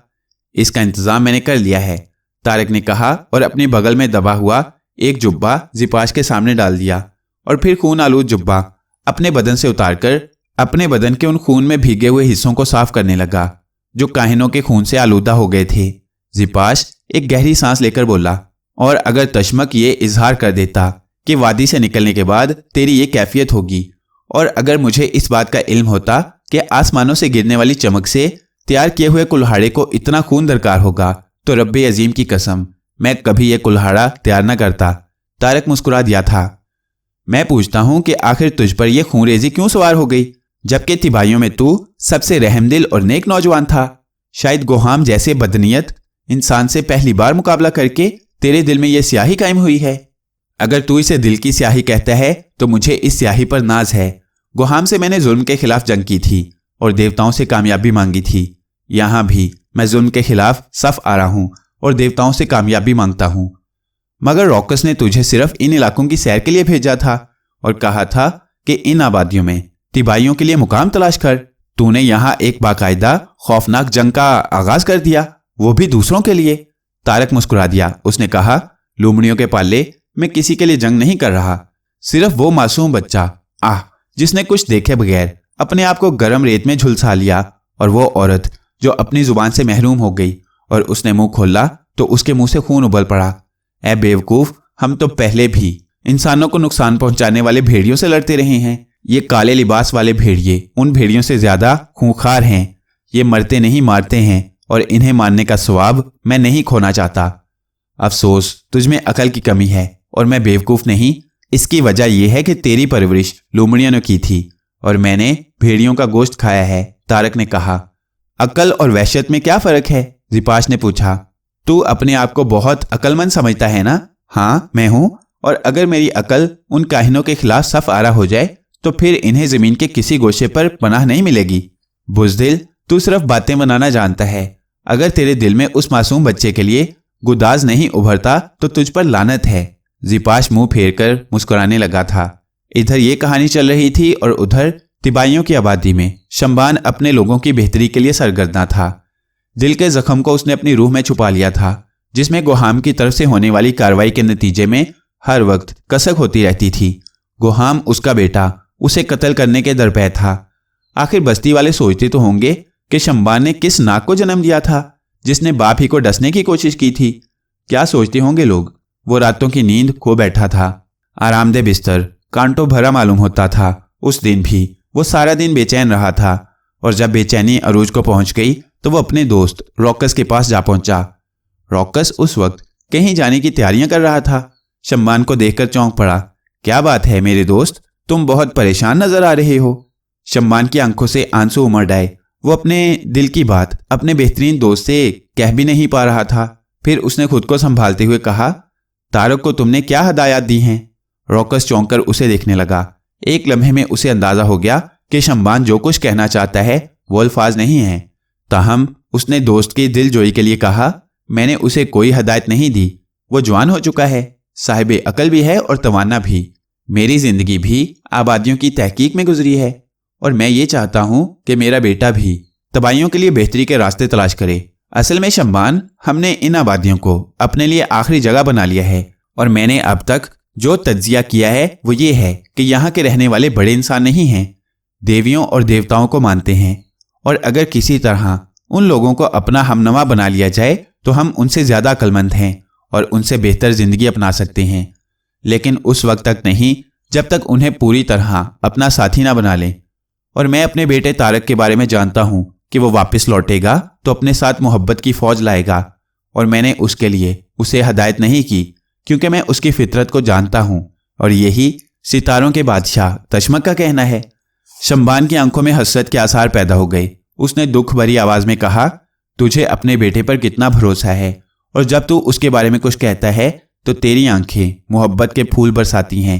اس کا انتظام میں نے کر لیا ہے، طارق نے کہا اور اپنے بغل میں دبا ہوا ایک جبہ زپاش کے سامنے ڈال دیا اور پھر خون آلود جبہ اپنے بدن سے اتار کر اپنے بدن کے ان خون میں بھیگے ہوئے حصوں کو صاف کرنے لگا جو کاہنوں کے خون سے آلودہ ہو گئے تھے۔ زپاش ایک گہری سانس لے کر بولا، اور اگر تشمک یہ اظہار کر دیتا کہ وادی سے نکلنے کے بعد تیری یہ کیفیت ہوگی، اور اگر مجھے اس بات کا علم ہوتا کہ آسمانوں سے گرنے والی چمک سے تیار کیے ہوئے کلہاڑے کو اتنا خون درکار ہوگا تو رب عظیم کی قسم میں کبھی یہ کلہاڑا تیار نہ کرتا۔ طارق مسکرا دیا تھا۔ میں پوچھتا ہوں کہ آخر تجھ پر یہ خون ریزی کیوں سوار ہو گئی جبکہ تباہیوں میں تو سب سے رحم دل اور نیک نوجوان تھا؟ شاید گوہام جیسے بدنیت انسان سے پہلی بار مقابلہ کر کے تیرے دل میں یہ سیاہی قائم ہوئی ہے۔ اگر تو اسے دل کی سیاہی کہتا ہے تو مجھے اس سیاہی پر ناز ہے۔ گوہام سے میں نے ظلم کے خلاف جنگ کی تھی اور دیوتاؤں سے کامیابی مانگی تھی۔ یہاں بھی میں ظلم کے خلاف صف آ رہا ہوں اور دیوتاؤں سے کامیابی مانگتا ہوں۔ مگر روکس نے تجھے صرف ان علاقوں کی سیر کے لیے بھیجا تھا اور کہا تھا کہ ان آبادیوں میں تباہیوں کے لیے مقام تلاش کر۔ تو نے یہاں ایک باقاعدہ خوفناک جنگ کا آغاز کر دیا، وہ بھی دوسروں کے لیے۔ طارق مسکرا دیا۔ اس نے کہا، لومڑیوں کے پالے میں کسی کے لیے جنگ نہیں کر رہا، صرف وہ معصوم بچہ جس نے کچھ دیکھے بغیر اپنے آپ کو گرم ریت میں جھلسا لیا، اور وہ عورت جو اپنی زبان سے محروم ہو گئی اور اس نے منہ کھولا تو اس کے منہ سے خون ابل پڑا۔ اے بیوقوف، ہم تو پہلے بھی انسانوں کو نقصان پہنچانے والے بھیڑیوں سے لڑتے رہے ہیں۔ یہ کالے لباس والے بھیڑیے ان بھیڑیوں سے زیادہ خونخوار ہیں۔ یہ مرتے نہیں مارتے ہیں اور انہیں مارنے کا ثواب میں نہیں کھونا چاہتا۔ افسوس، تجھ میں عقل کی کمی ہے اور میں بیوقوف نہیں اس کی وجہ یہ ہے کہ تیری پرورش لومڑیوں نے کی تھی اور میں نے بھیڑیوں کا گوشت کھایا ہے، تارک نے کہا۔ عقل اور وحشت میں کیا فرق ہے؟ زیپاش نے پوچھا۔ تو اپنے آپ کو بہت عقل مند سمجھتا ہے نا؟ ہاں میں ہوں، اور اگر میری عقل ان کاہنوں کے خلاف صف آرا ہو جائے تو پھر انہیں زمین کے کسی گوشے پر پناہ نہیں ملے گی۔ بزدل، تو صرف باتیں بنانا جانتا ہے۔ اگر تیرے دل میں اس معصوم بچے کے لیے گداز نہیں ابھرتا تو تجھ پر لعنت ہے۔ زیپاش منہ پھیر کر مسکرانے لگا تھا۔ ادھر یہ کہانی چل رہی تھی اور ادھر تبائیوں کی آبادی میں شمبان اپنے لوگوں کی بہتری کے لیے سرگرداں تھا۔ دل کے زخم کو اس نے اپنی روح میں چھپا لیا تھا، جس میں گوہام کی طرف سے ہونے والی کارروائی کے نتیجے میں ہر وقت کسک ہوتی رہتی تھی۔ گوہام اس کا بیٹا اسے قتل کرنے کے درپے تھا۔ آخر بستی والے سوچتے تو ہوں گے کہ شمبان نے کس ناک کو جنم دیا تھا جس نے باپ ہی کو ڈسنے کی کوشش کی تھی۔ کیا سوچتے ہوں گے لوگ؟ وہ راتوں کی نیند کھو بیٹھا تھا۔ آرام دہ بستر کانٹوں بھرا معلوم ہوتا تھا۔ اس دن بھی وہ سارا دن بے چین رہا تھا، اور جب بے چینی عروج کو پہنچ گئی تو وہ اپنے دوست روکس کے پاس جا پہنچا۔ روکس اس وقت کہیں جانے کی تیاریاں کر رہا تھا۔ شمبان کو دیکھ کر چونک پڑا۔ کیا بات ہے میرے دوست، تم بہت پریشان نظر آ رہے ہو۔ شمبان کی آنکھوں سے آنسو امڑ آئے۔ وہ اپنے دل کی بات اپنے بہترین دوست سے کہہ بھی نہیں پا رہا تھا۔ پھر اس نے خود کو سنبھالتے ہوئے کہا، تارک کو تم نے کیا ہدایات دی ہیں؟ روکس چونک کر اسے دیکھنے لگا۔ ایک لمحے میں اسے اندازہ ہو گیا کہ شمبان جو کچھ کہنا چاہتا ہے وہ الفاظ نہیں ہیں۔ تاہم اس نے دوست کی دل جوئی کے لیے کہا، میں نے اسے کوئی ہدایت نہیں دی۔ وہ جوان ہو چکا ہے، صاحب عقل بھی ہے اور توانا بھی۔ میری زندگی بھی آبادیوں کی تحقیق میں گزری ہے، اور میں یہ چاہتا ہوں کہ میرا بیٹا بھی تباہیوں کے لیے بہتری کے راستے تلاش کرے۔ اصل میں شمبان، ہم نے ان آبادیوں کو اپنے لیے آخری جگہ بنا لیا ہے، اور میں نے اب تک جو تجزیہ کیا ہے وہ یہ ہے کہ یہاں کے رہنے والے بڑے انسان نہیں ہیں، دیویوں اور دیوتاؤں کو مانتے ہیں، اور اگر کسی طرح ان لوگوں کو اپنا ہمنوا بنا لیا جائے تو ہم ان سے زیادہ عقل مند ہیں اور ان سے بہتر زندگی اپنا سکتے ہیں، لیکن اس وقت تک نہیں جب تک انہیں پوری طرح اپنا ساتھی نہ بنا لیں۔ اور میں اپنے بیٹے تارک کے بارے میں جانتا ہوں کہ وہ واپس لوٹے گا تو اپنے ساتھ محبت کی فوج لائے گا، اور میں نے اس کے لیے اسے ہدایت نہیں کی کیونکہ میں اس کی فطرت کو جانتا ہوں، اور یہی ستاروں کے بادشاہ تشمک کا کہنا ہے۔ شمبان کی آنکھوں میں حسرت کے آثار پیدا ہو گئے۔ اس نے دکھ بھری آواز میں کہا، تجھے اپنے بیٹے پر کتنا بھروسہ ہے، اور جب تو اس کے بارے میں کچھ کہتا ہے تو تیری آنکھیں محبت کے پھول برساتی ہیں،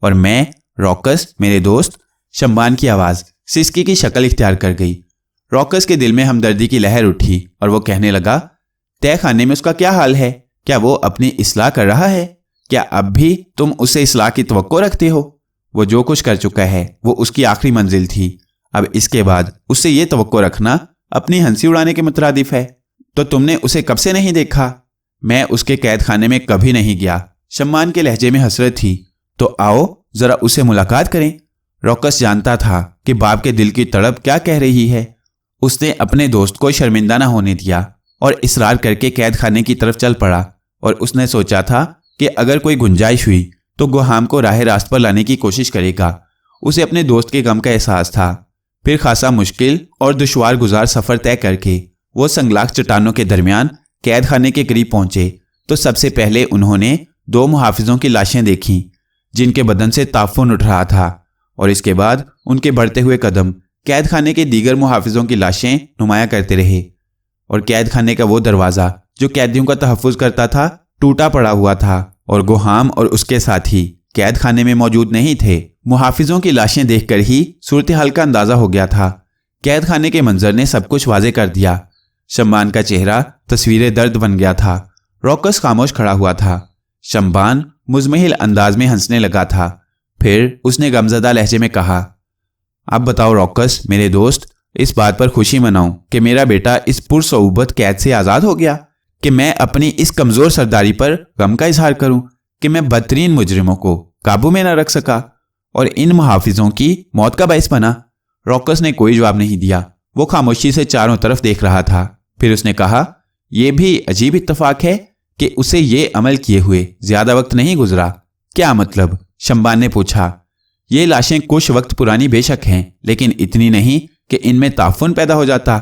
اور میں روکس میرے دوست۔ شمبان کی آواز سسکی کی شکل اختیار کر گئی۔ روکس کے دل میں ہمدردی کی لہر اٹھی اور وہ کہنے لگا، تہ خانے میں اس کا کیا حال ہے؟ کیا وہ اپنی اصلاح کر رہا ہے؟ کیا اب بھی تم اس سے اصلاح کی توقع رکھتے ہو؟ وہ جو کچھ کر چکا ہے وہ اس کی آخری منزل تھی۔ اب اس کے بعد اس سے یہ توقع رکھنا اپنی ہنسی اڑانے کے مترادف ہے۔ تو تم نے اسے کب سے نہیں دیکھا؟ میں اس کے قید خانے میں کبھی نہیں گیا۔ شمبان کے لہجے میں حسرت تھی۔ تو آؤ ذرا اسے ملاقات کریں۔ روکس جانتا تھا کہ باپ کے دل کی تڑپ کیا کہہ رہی ہے۔ اس نے اپنے دوست کو شرمندہ نہ ہونے دیا اور اصرار کر کے قید خانے کی طرف چل پڑا، اور اس نے سوچا تھا کہ اگر کوئی گنجائش ہوئی تو گوہام کو راہ راست پر لانے کی کوشش کرے گا۔ اسے اپنے دوست کے غم کا احساس تھا۔ پھر خاصا مشکل اور دشوار گزار سفر طے کر کے وہ سنگلاخ چٹانوں کے درمیان قید خانے کے قریب پہنچے تو سب سے پہلے انہوں نے 2 محافظوں کی لاشیں دیکھیں جن کے بدن سے تعفن اٹھ رہا تھا، اور اس کے بعد ان کے بڑھتے ہوئے قدم قید خانے کے دیگر محافظوں کی لاشیں نمایاں کرتے رہے، اور قید خانے کا وہ دروازہ جو قیدیوں کا تحفظ کرتا تھا ٹوٹا پڑا ہوا تھا، اور گوہام اور اس کے ساتھی قید خانے میں موجود نہیں تھے۔ محافظوں کی لاشیں دیکھ کر ہی صورتحال کا اندازہ ہو گیا تھا۔ قید خانے کے منظر نے سب کچھ واضح کر دیا۔ شمبان کا چہرہ تصویر درد بن گیا تھا۔ روکس خاموش کھڑا ہوا تھا۔ شمبان مزمحل انداز میں ہنسنے لگا تھا۔ پھر اس نے غمزدہ لہجے میں کہا، اب بتاؤ روکس میرے دوست، اس بات پر خوشی مناؤں کہ میرا بیٹا اس پرصعوبت قید سے آزاد ہو گیا، کہ میں اپنی اس کمزور سرداری پر غم کا اظہار کروں کہ میں بدترین مجرموں کو قابو میں نہ رکھ سکا اور ان محافظوں کی موت کا باعث بنا۔ روکس نے کوئی جواب نہیں دیا۔ وہ خاموشی سے چاروں طرف دیکھ رہا تھا۔ پھر اس نے کہا، یہ بھی عجیب اتفاق ہے کہ اسے یہ عمل کیے ہوئے زیادہ وقت نہیں گزرا۔ کیا مطلب؟ شمبان نے پوچھا۔ یہ لاشیں کچھ وقت پرانی بے شک ہیں، لیکن اتنی نہیں کہ ان میں تعفن پیدا ہو جاتا۔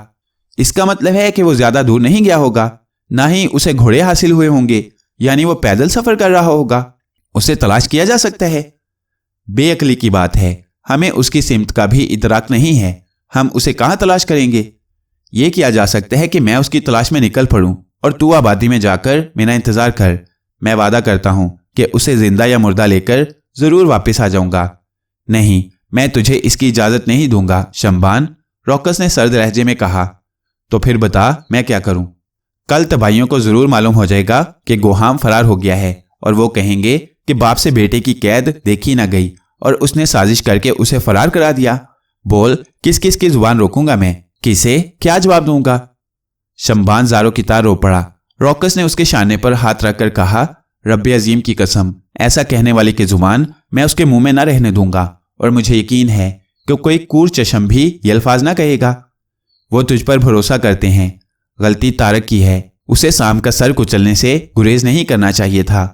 اس کا مطلب ہے کہ وہ زیادہ دور نہیں گیا ہوگا، نہ ہی اسے گھوڑے حاصل ہوئے ہوں گے، یعنی وہ پیدل سفر کر رہا ہوگا۔ اسے تلاش کیا جا سکتا ہے؟ بے عقلی کی بات ہے، ہمیں اس کی سمت کا بھی ادراک نہیں ہے، ہم اسے کہاں تلاش کریں گے؟ یہ کیا جا سکتا ہے کہ میں اس کی تلاش میں نکل پڑوں اور تو آبادی میں جا کر میرا انتظار کر، میں وعدہ کرتا ہوں کہ اسے زندہ یا مردہ لے کر ضرور واپس آ جاؤں گا۔ نہیں، میں تجھے اس کی اجازت نہیں دوں گا شمبان، روکس نے سرد لہجے میں کہا۔ تو پھر بتا میں کیا کروں؟ کل تباہیوں کو ضرور معلوم ہو جائے گا کہ گوہام فرار ہو گیا ہے، اور وہ کہیں گے کہ باپ سے بیٹے کی قید دیکھی نہ گئی اور اس نے سازش کر کے اسے فرار کرا دیا۔ بول، کس کس کی زبان روکوں گا میں؟ کسے کیا جواب دوں گا؟ شمبان زاروں کی طرح رو پڑا۔ روکس نے اس کے شانے پر ہاتھ رکھ کر کہا، رب عظیم کی قسم، ایسا کہنے والے کی زبان میں اس کے منہ میں نہ رہنے دوں گا، اور مجھے یقین ہے کہ کوئی کور چشم بھی یہ الفاظ نہ کہے گا۔ وہ تجھ پر بھروسہ کرتے ہیں۔ غلطی طارق کی ہے، اسے سام کا سر کچلنے سے گریز نہیں کرنا چاہیے تھا،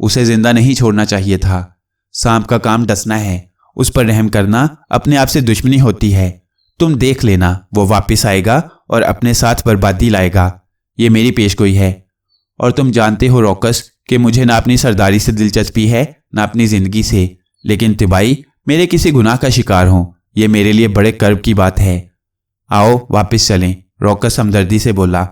اسے زندہ نہیں چھوڑنا چاہیے تھا۔ سام کا کام ڈسنا ہے، اس پر رحم کرنا اپنے آپ سے دشمنی ہوتی ہے۔ تم دیکھ لینا، وہ واپس آئے گا اور اپنے ساتھ بربادی لائے گا، یہ میری پیش گوئی ہے۔ اور تم جانتے ہو روکس کہ مجھے نہ اپنی سرداری سے دلچسپی ہے نہ اپنی زندگی سے، لیکن تبائی میرے کسی گناہ کا شکار ہوں، یہ میرے لیے بڑے کرب کی بات ہے۔ آؤ واپس چلیں، روکس ہمدردی سے بولا۔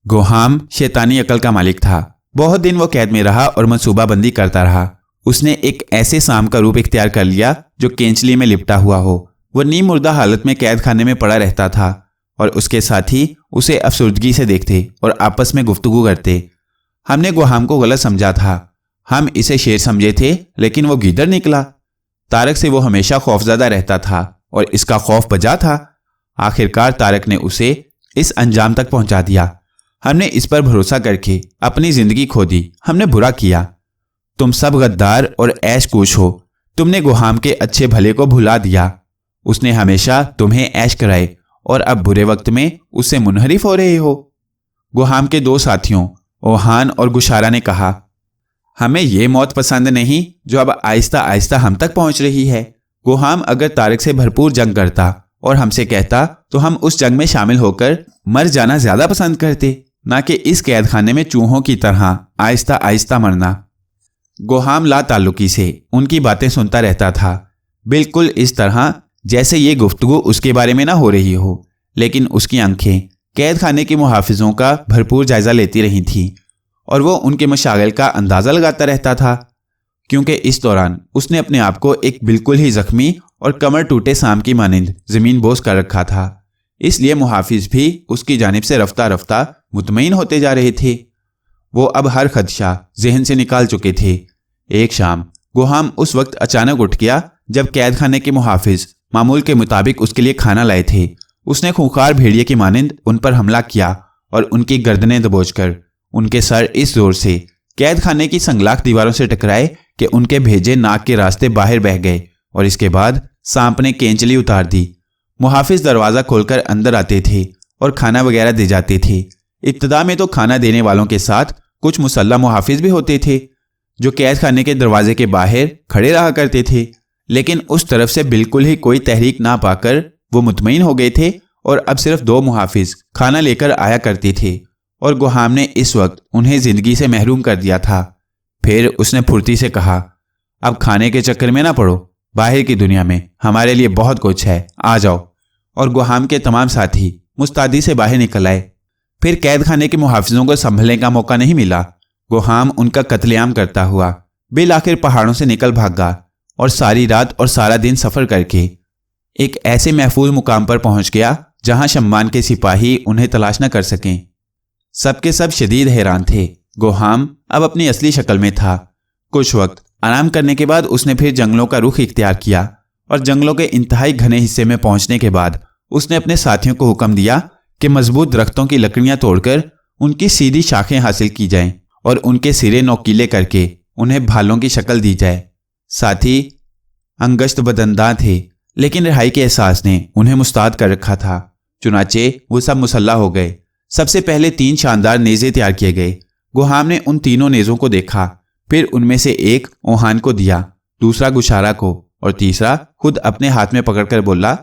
گوہام شیطانی عقل کا مالک تھا۔ بہت دن وہ قید میں رہا اور منصوبہ بندی کرتا رہا۔ اس نے ایک ایسے سام کا روپ اختیار کر لیا جو کینچلی میں لپٹا ہوا ہو۔ وہ نیم مردہ حالت میں قید خانے میں پڑا رہتا تھا، اور اس کے ساتھی اسے افسردگی سے دیکھتے اور آپس میں گفتگو کرتے۔ ہم نے گوہام کو غلط سمجھا تھا، ہم اسے شیر سمجھے تھے، لیکن وہ گیدڑ نکلا۔ طارق سے وہ ہمیشہ خوفزدہ رہتا تھا اور اس کا خوف بجا تھا۔ آخرکار طارق نے اسے اس انجام تک پہنچا دیا۔ ہم نے اس پر بھروسہ کر کے اپنی زندگی کھو دی، ہم نے برا کیا۔ تم سب غدار اور عیش کوش ہو، تم نے گوہام کے اچھے بھلے کو بھلا دیا۔ اس نے ہمیشہ تمہیں عیش کرائے اور اب برے وقت میں اس سے منحرف ہو رہے ہو۔ گوہام کے دو ساتھیوں اوہان اور گشارہ نے کہا، ہمیں یہ موت پسند نہیں جو اب آہستہ آہستہ ہم تک پہنچ رہی ہے۔ گوہام اگر طارق سے بھرپور جنگ کرتا اور ہم سے کہتا تو ہم اس جنگ میں شامل ہو کر مر جانا زیادہ پسند کرتے، نہ کہ اس قید خانے میں چوہوں کی طرح آہستہ آہستہ مرنا۔ گوہام لا تعلقی سے ان کی باتیں سنتا رہتا تھا، بالکل اس طرح جیسے یہ گفتگو اس کے بارے میں نہ ہو رہی ہو، لیکن اس کی آنکھیں قید خانے کے محافظوں کا بھرپور جائزہ لیتی رہی تھیں، اور وہ ان کے مشاغل کا اندازہ لگاتا رہتا تھا، کیونکہ اس دوران اس نے اپنے آپ کو ایک بالکل ہی زخمی اور کمر ٹوٹے سام کی مانند زمین بوس کر رکھا تھا۔ اس لیے محافظ بھی اس کی جانب سے رفتہ رفتہ مطمئن ہوتے جا رہے تھے۔ وہ اب ہر خدشہ ذہن سے نکال چکے تھے۔ ایک شام گوہام اس وقت اچانک اٹھ گیا جب قید خانے کے محافظ معمول کے مطابق اس کے لیے کھانا لائے تھے۔ اس نے خونخوار بھیڑیے کی مانند ان پر حملہ کیا اور ان کی گردنیں دبوچ کر ان کے سر اس زور سے قید خانے کی سنگلاخ دیواروں سے ٹکرائے کہ ان کے بھیجے ناک کے راستے باہر بہہ گئے، اور اس کے بعد سانپ نے کینچلی اتار دی۔ محافظ دروازہ کھول کر اندر آتے تھے اور کھانا وغیرہ دے جاتے تھے۔ ابتدا میں تو کھانا دینے والوں کے ساتھ کچھ مسلح محافظ بھی ہوتے تھے جو قید خانے کے دروازے کے باہر کھڑے رہا کرتے تھے، لیکن اس طرف سے بالکل ہی کوئی تحریک نہ پا کر وہ مطمئن ہو گئے تھے، اور اب صرف 2 محافظ کھانا لے کر آیا کرتے تھے، اور گوہام نے اس وقت انہیں زندگی سے محروم کر دیا تھا۔ پھر اس نے پھرتی سے کہا، اب کھانے کے چکر میں نہ پڑو، باہر کی دنیا میں ہمارے لیے بہت کچھ ہے، آ جاؤ۔ اور گوہام کے تمام ساتھی مستعدی سے باہر نکل آئے۔ پھر قید خانے کے محافظوں کو سنبھلنے کا موقع نہیں ملا۔ گوہام ان کا قتل عام کرتا ہوا بالآخر پہاڑوں سے نکل بھاگا، اور ساری رات اور سارا دن سفر کر کے ایک ایسے محفوظ مقام پر پہنچ گیا جہاں شمبان کے سپاہی انہیں تلاش نہ کر سکیں۔ سب کے سب شدید حیران تھے۔ گوہام اب اپنی اصلی شکل میں تھا۔ کچھ وقت آرام کرنے کے بعد اس نے پھر جنگلوں کا رخ اختیار کیا، اور جنگلوں کے انتہائی گھنے حصے میں پہنچنے کے بعد اس نے اپنے ساتھیوں کو حکم دیا کہ مضبوط درختوں کی لکڑیاں توڑ کر ان کی سیدھی شاخیں حاصل کی جائیں اور ان کے سرے نوکیلے کر کے انہیں بھالوں کی شکل دی جائے۔ ساتھی انگشت بدنداں تھے، لیکن رہائی کے احساس نے انہیں مستعد کر رکھا تھا۔ چنانچہ وہ سب مسلح ہو گئے۔ سب سے پہلے 3 شاندار نیزے تیار کیے گئے۔ گوہام نے ان تینوں نیزوں کو دیکھا، پھر ان میں سے ایک اوہان کو دیا، دوسرا گشارہ کو، اور تیسرا خود اپنے ہاتھ میں پکڑ کر بولا،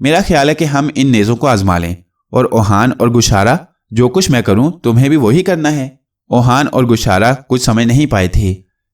میرا خیال ہے کہ ہم ان نیزوں کو آزما لیں، اور اوہان اور گشارہ جو کچھ میں کروں تمہیں بھی وہی کرنا ہے۔ اوہان اور گشارہ کچھ سمجھ نہیں پائے تھے،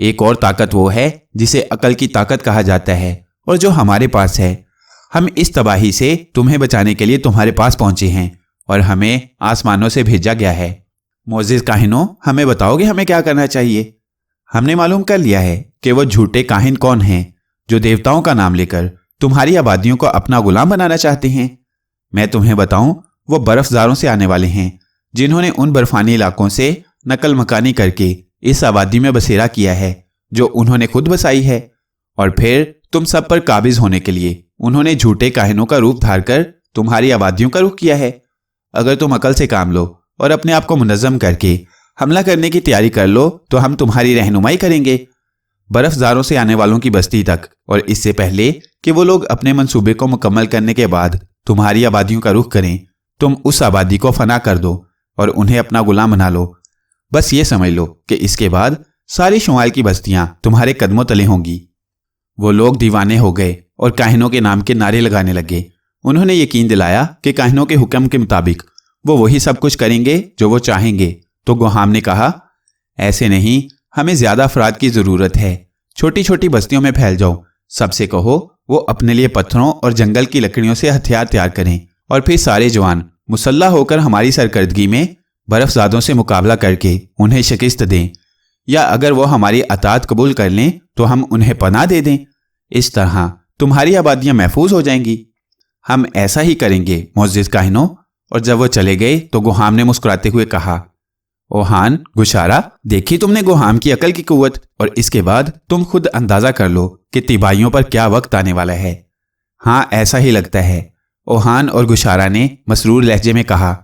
ایک اور طاقت وہ ہے جسے عقل کی طاقت کہا جاتا ہے اور جو ہمارے پاس ہے۔ ہم اس تباہی سے تمہیں بچانے کے لیے تمہارے پاس پہنچے ہیں اور ہمیں آسمانوں سے بھیجا گیا ہے۔ معزز کاہنوں، ہمیں بتاؤ گے ہمیں کیا کرنا چاہیے؟ ہم نے معلوم کر لیا ہے کہ وہ جھوٹے کاہن کون ہیں جو دیوتاؤں کا نام لے کر تمہاری آبادیوں کو اپنا غلام بنانا چاہتے ہیں۔ میں تمہیں بتاؤں، وہ برف زاروں سے آنے والے ہیں جنہوں نے ان برفانی علاقوں سے نقل مکانی کر کے اس آبادی میں بسیرا کیا ہے جو انہوں نے خود بسائی ہے، اور پھر تم سب پر قابض ہونے کے لیے انہوں نے جھوٹے کاہنوں کا روپ دھار کر تمہاری آبادیوں کا رخ کیا ہے۔ اگر تم عقل سے کام لو اور اپنے آپ کو منظم کر کے حملہ کرنے کی تیاری کر لو تو ہم تمہاری رہنمائی کریں گے برف زاروں سے آنے والوں کی بستی تک، اور اس سے پہلے کہ وہ لوگ اپنے منصوبے کو مکمل کرنے کے بعد تمہاری آبادیوں کا رخ کریں، تم اس آبادی کو فنا کر دو اور انہیں اپنا غلام بنا لو۔ بس یہ سمجھ لو کہ اس کے بعد ساری شمال کی بستیاں تمہارے قدموں تلے ہوں گی۔ وہ لوگ دیوانے ہو گئے اور کاہنوں کے نام کے نعرے لگانے لگے۔ انہوں نے یقین دلایا کہ کاہنوں کے حکم کے مطابق وہ وہی سب کچھ کریں گے جو وہ چاہیں گے۔ تو گوہام نے کہا، ایسے نہیں، ہمیں زیادہ افراد کی ضرورت ہے۔ چھوٹی چھوٹی بستیوں میں پھیل جاؤ، سب سے کہو وہ اپنے لیے پتھروں اور جنگل کی لکڑیوں سے ہتھیار تیار کریں، اور پھر سارے جوان مسلح ہو کر ہماری سرکردگی میں برف زادوں سے مقابلہ کر کے انہیں شکست دیں، یا اگر وہ ہماری اطاعت قبول کر لیں تو ہم انہیں پناہ دے دیں۔ اس طرح تمہاری آبادیاں محفوظ ہو جائیں گی۔ ہم ایسا ہی کریں گے معزز کاہنوں۔ اور جب وہ چلے گئے تو گوہام نے مسکراتے ہوئے کہا، اوہان، گشارہ، دیکھی تم نے گوہام کی عقل کی قوت، اور اس کے بعد تم خود اندازہ کر لو کہ تیبائیوں پر کیا وقت آنے والا ہے۔ ہاں، ایسا ہی لگتا ہے، اوہان اور گشارہ نے مسرور لہجے میں کہا۔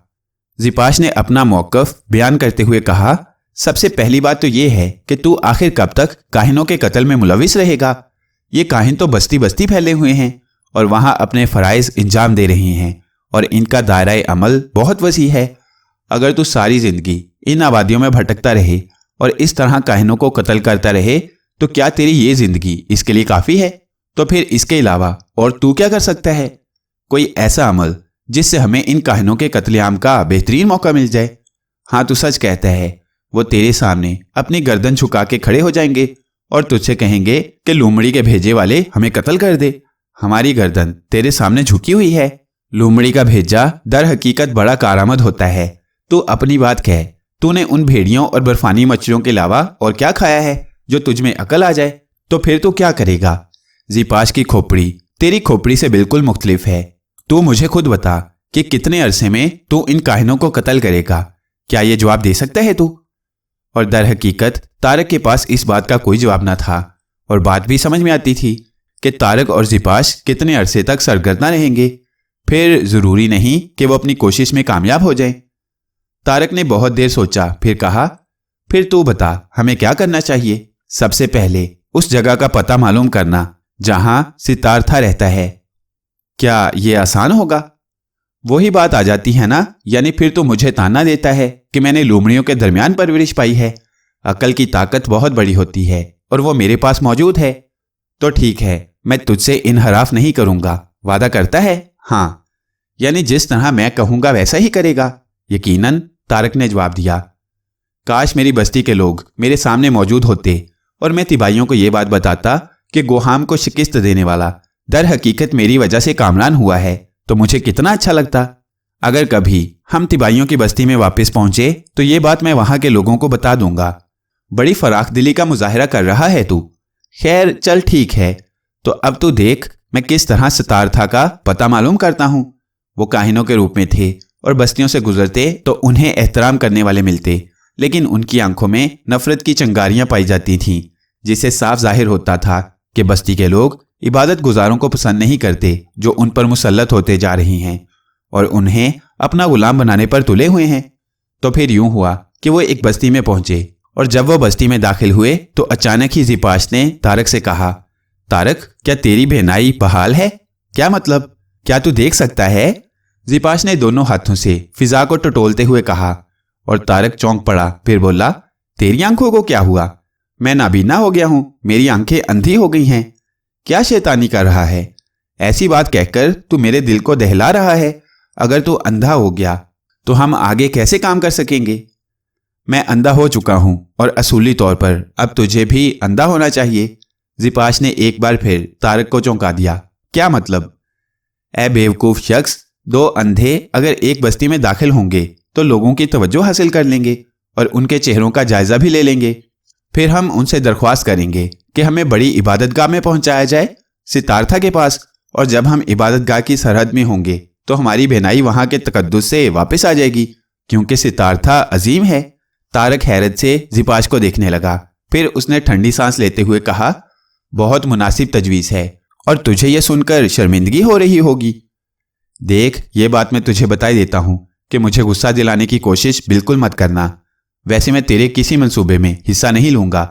زپاش نے اپنا موقف بیان کرتے ہوئے کہا، سب سے پہلی بات تو یہ ہے کہ تو آخر کب تک کاہنوں کے قتل میں ملوث رہے گا؟ یہ کاہن تو بستی بستی پھیلے ہوئے ہیں اور وہاں اپنے فرائض انجام دے رہے ہیں، اور ان کا دائرہ عمل بہت وسیع ہے۔ اگر تو ساری زندگی ان آبادیوں میں بھٹکتا رہے اور اس طرح کاہنوں کو قتل کرتا رہے تو کیا تیری یہ زندگی اس کے لیے کافی ہے؟ تو پھر اس کے علاوہ اور تو کیا کر سکتا ہے؟ کوئی ایسا عمل جس سے ہمیں ان کاہنوں کے قتل عام کا بہترین موقع مل جائے۔ ہاں، تو سچ کہتا ہے، وہ تیرے سامنے اپنی گردن جھکا کے کھڑے ہو جائیں گے اور تجھ سے کہیں گے کہ لومڑی کے بھیجے والے ہمیں قتل کر دے۔ ہماری گردن تیرے سامنے جھکی ہوئی ہے۔ لومڑی کا بھیجا در حقیقت بڑا کارآمد ہوتا ہے۔ تو اپنی بات کہہ، تو نے ان بھیڑیوں اور برفانی مچھلیوں کے علاوہ اور کیا کھایا ہے جو تجھ میں عقل آ جائے؟ تو پھر تو کیا کرے گا؟ زپاش کی کھوپڑی تیری کھوپڑی سے بالکل مختلف ہے۔ تو مجھے خود بتا کہ کتنے عرصے میں تو ان کاہنوں کو قتل کرے گا؟ کیا یہ جواب دے سکتا ہے تو؟ اور در حقیقت طارق کے پاس اس بات کا کوئی جواب نہ تھا، اور بات بھی سمجھ میں آتی تھی کہ طارق اور زپاش کتنے عرصے تک سرگرداں رہیں گے، پھر ضروری نہیں کہ وہ اپنی کوشش میں کامیاب ہو جائیں۔ طارق نے بہت دیر سوچا، پھر کہا، پھر تو بتا ہمیں کیا کرنا چاہیے؟ سب سے پہلے اس جگہ کا پتہ معلوم کرنا جہاں ستارتھا رہتا ہے۔ کیا یہ آسان ہوگا؟ وہی بات آ جاتی ہے نا، یعنی پھر تو مجھے تانا دیتا ہے کہ میں نے لومڑیوں کے درمیان پرورش پائی ہے۔ عقل کی طاقت بہت بڑی ہوتی ہے اور وہ میرے پاس موجود ہے۔ تو ٹھیک ہے، میں تجھ سے انحراف نہیں کروں گا، وعدہ کرتا ہے؟ ہاں، یعنی جس طرح میں کہوں گا ویسا ہی کرے گا؟ یقیناً، طارق نے جواب دیا۔ کاش میری بستی کے لوگ میرے سامنے موجود ہوتے اور میں تیبائیوں کو یہ بات بتاتا کہ گوہام کو شکست دینے والا در حقیقت میری وجہ سے کامران ہوا ہے، تو مجھے کتنا اچھا لگتا۔ اگر کبھی ہم تیبائیوں کی بستی میں واپس پہنچے تو یہ بات میں وہاں کے لوگوں کو بتا دوں گا۔ بڑی فراخ دلی کا مظاہرہ کر رہا ہے تو۔ خیر، چل ٹھیک ہے، تو اب تو دیکھ میں کس طرح ستارتھا کا پتہ معلوم کرتا ہوں۔ وہ کاہنوں کے روپ میں تھے اور بستیوں سے گزرتے تو انہیں احترام کرنے والے ملتے، لیکن ان کی آنکھوں میں نفرت کی چنگاریاں پائی جاتی تھیں، جس سے صاف ظاہر ہوتا تھا کہ بستی کے لوگ عبادت گزاروں کو پسند نہیں کرتے جو ان پر مسلط ہوتے جا رہے ہیں اور انہیں اپنا غلام بنانے پر تلے ہوئے ہیں۔ تو پھر یوں ہوا کہ وہ ایک بستی میں پہنچے، اور جب وہ بستی میں داخل ہوئے تو اچانک ہی زپاش نے طارق سے کہا، طارق، کیا تیری بینائی بحال ہے؟ کیا مطلب؟ کیا تو دیکھ سکتا ہے؟ زپاش نے دونوں ہاتھوں سے فضا کو ٹٹولتے ہوئے کہا، اور طارق چونک پڑا، پھر بولا، تیری آنکھوں کو کیا ہوا؟ میں نابینا ہو گیا ہوں، میری آنکھیں اندھی ہو گئی ہیں۔ کیا شیطانی کر رہا ہے؟ ایسی بات کہہ کر تو میرے دل کو دہلا رہا ہے۔ اگر تو اندھا ہو گیا تو ہم آگے کیسے کام کر سکیں گے؟ میں اندھا ہو چکا ہوں اور اصولی طور پر اب تجھے بھی اندھا ہونا چاہیے۔ زپاش نے ایک بار پھر طارق کو چونکا دیا۔ کیا مطلب؟ اے بیوقوف شخص، دو اندھے اگر ایک بستی میں داخل ہوں گے تو لوگوں کی توجہ حاصل کر لیں گے اور ان کے چہروں کا جائزہ بھی لے لیں گے۔ پھر ہم ان سے درخواست کریں گے کہ ہمیں بڑی عبادت گاہ میں پہنچایا جائے، ستارتھا کے پاس، اور جب ہم عبادت گاہ کی سرحد میں ہوں گے تو ہماری بینائی وہاں کے تقدس سے واپس آ جائے گی، کیونکہ ستارتھا عظیم ہے۔ طارق حیرت سے زپاش کو دیکھنے لگا، پھر اس نے ٹھنڈی سانس لیتے ہوئے کہا، بہت مناسب تجویز ہے، اور تجھے یہ سن کر شرمندگی ہو رہی ہوگی۔ دیکھ، یہ بات میں تجھے بتا دیتا ہوں کہ مجھے غصہ دلانے کی کوشش بالکل مت کرنا، ویسے میں تیرے کسی منصوبے میں حصہ نہیں لوں گا۔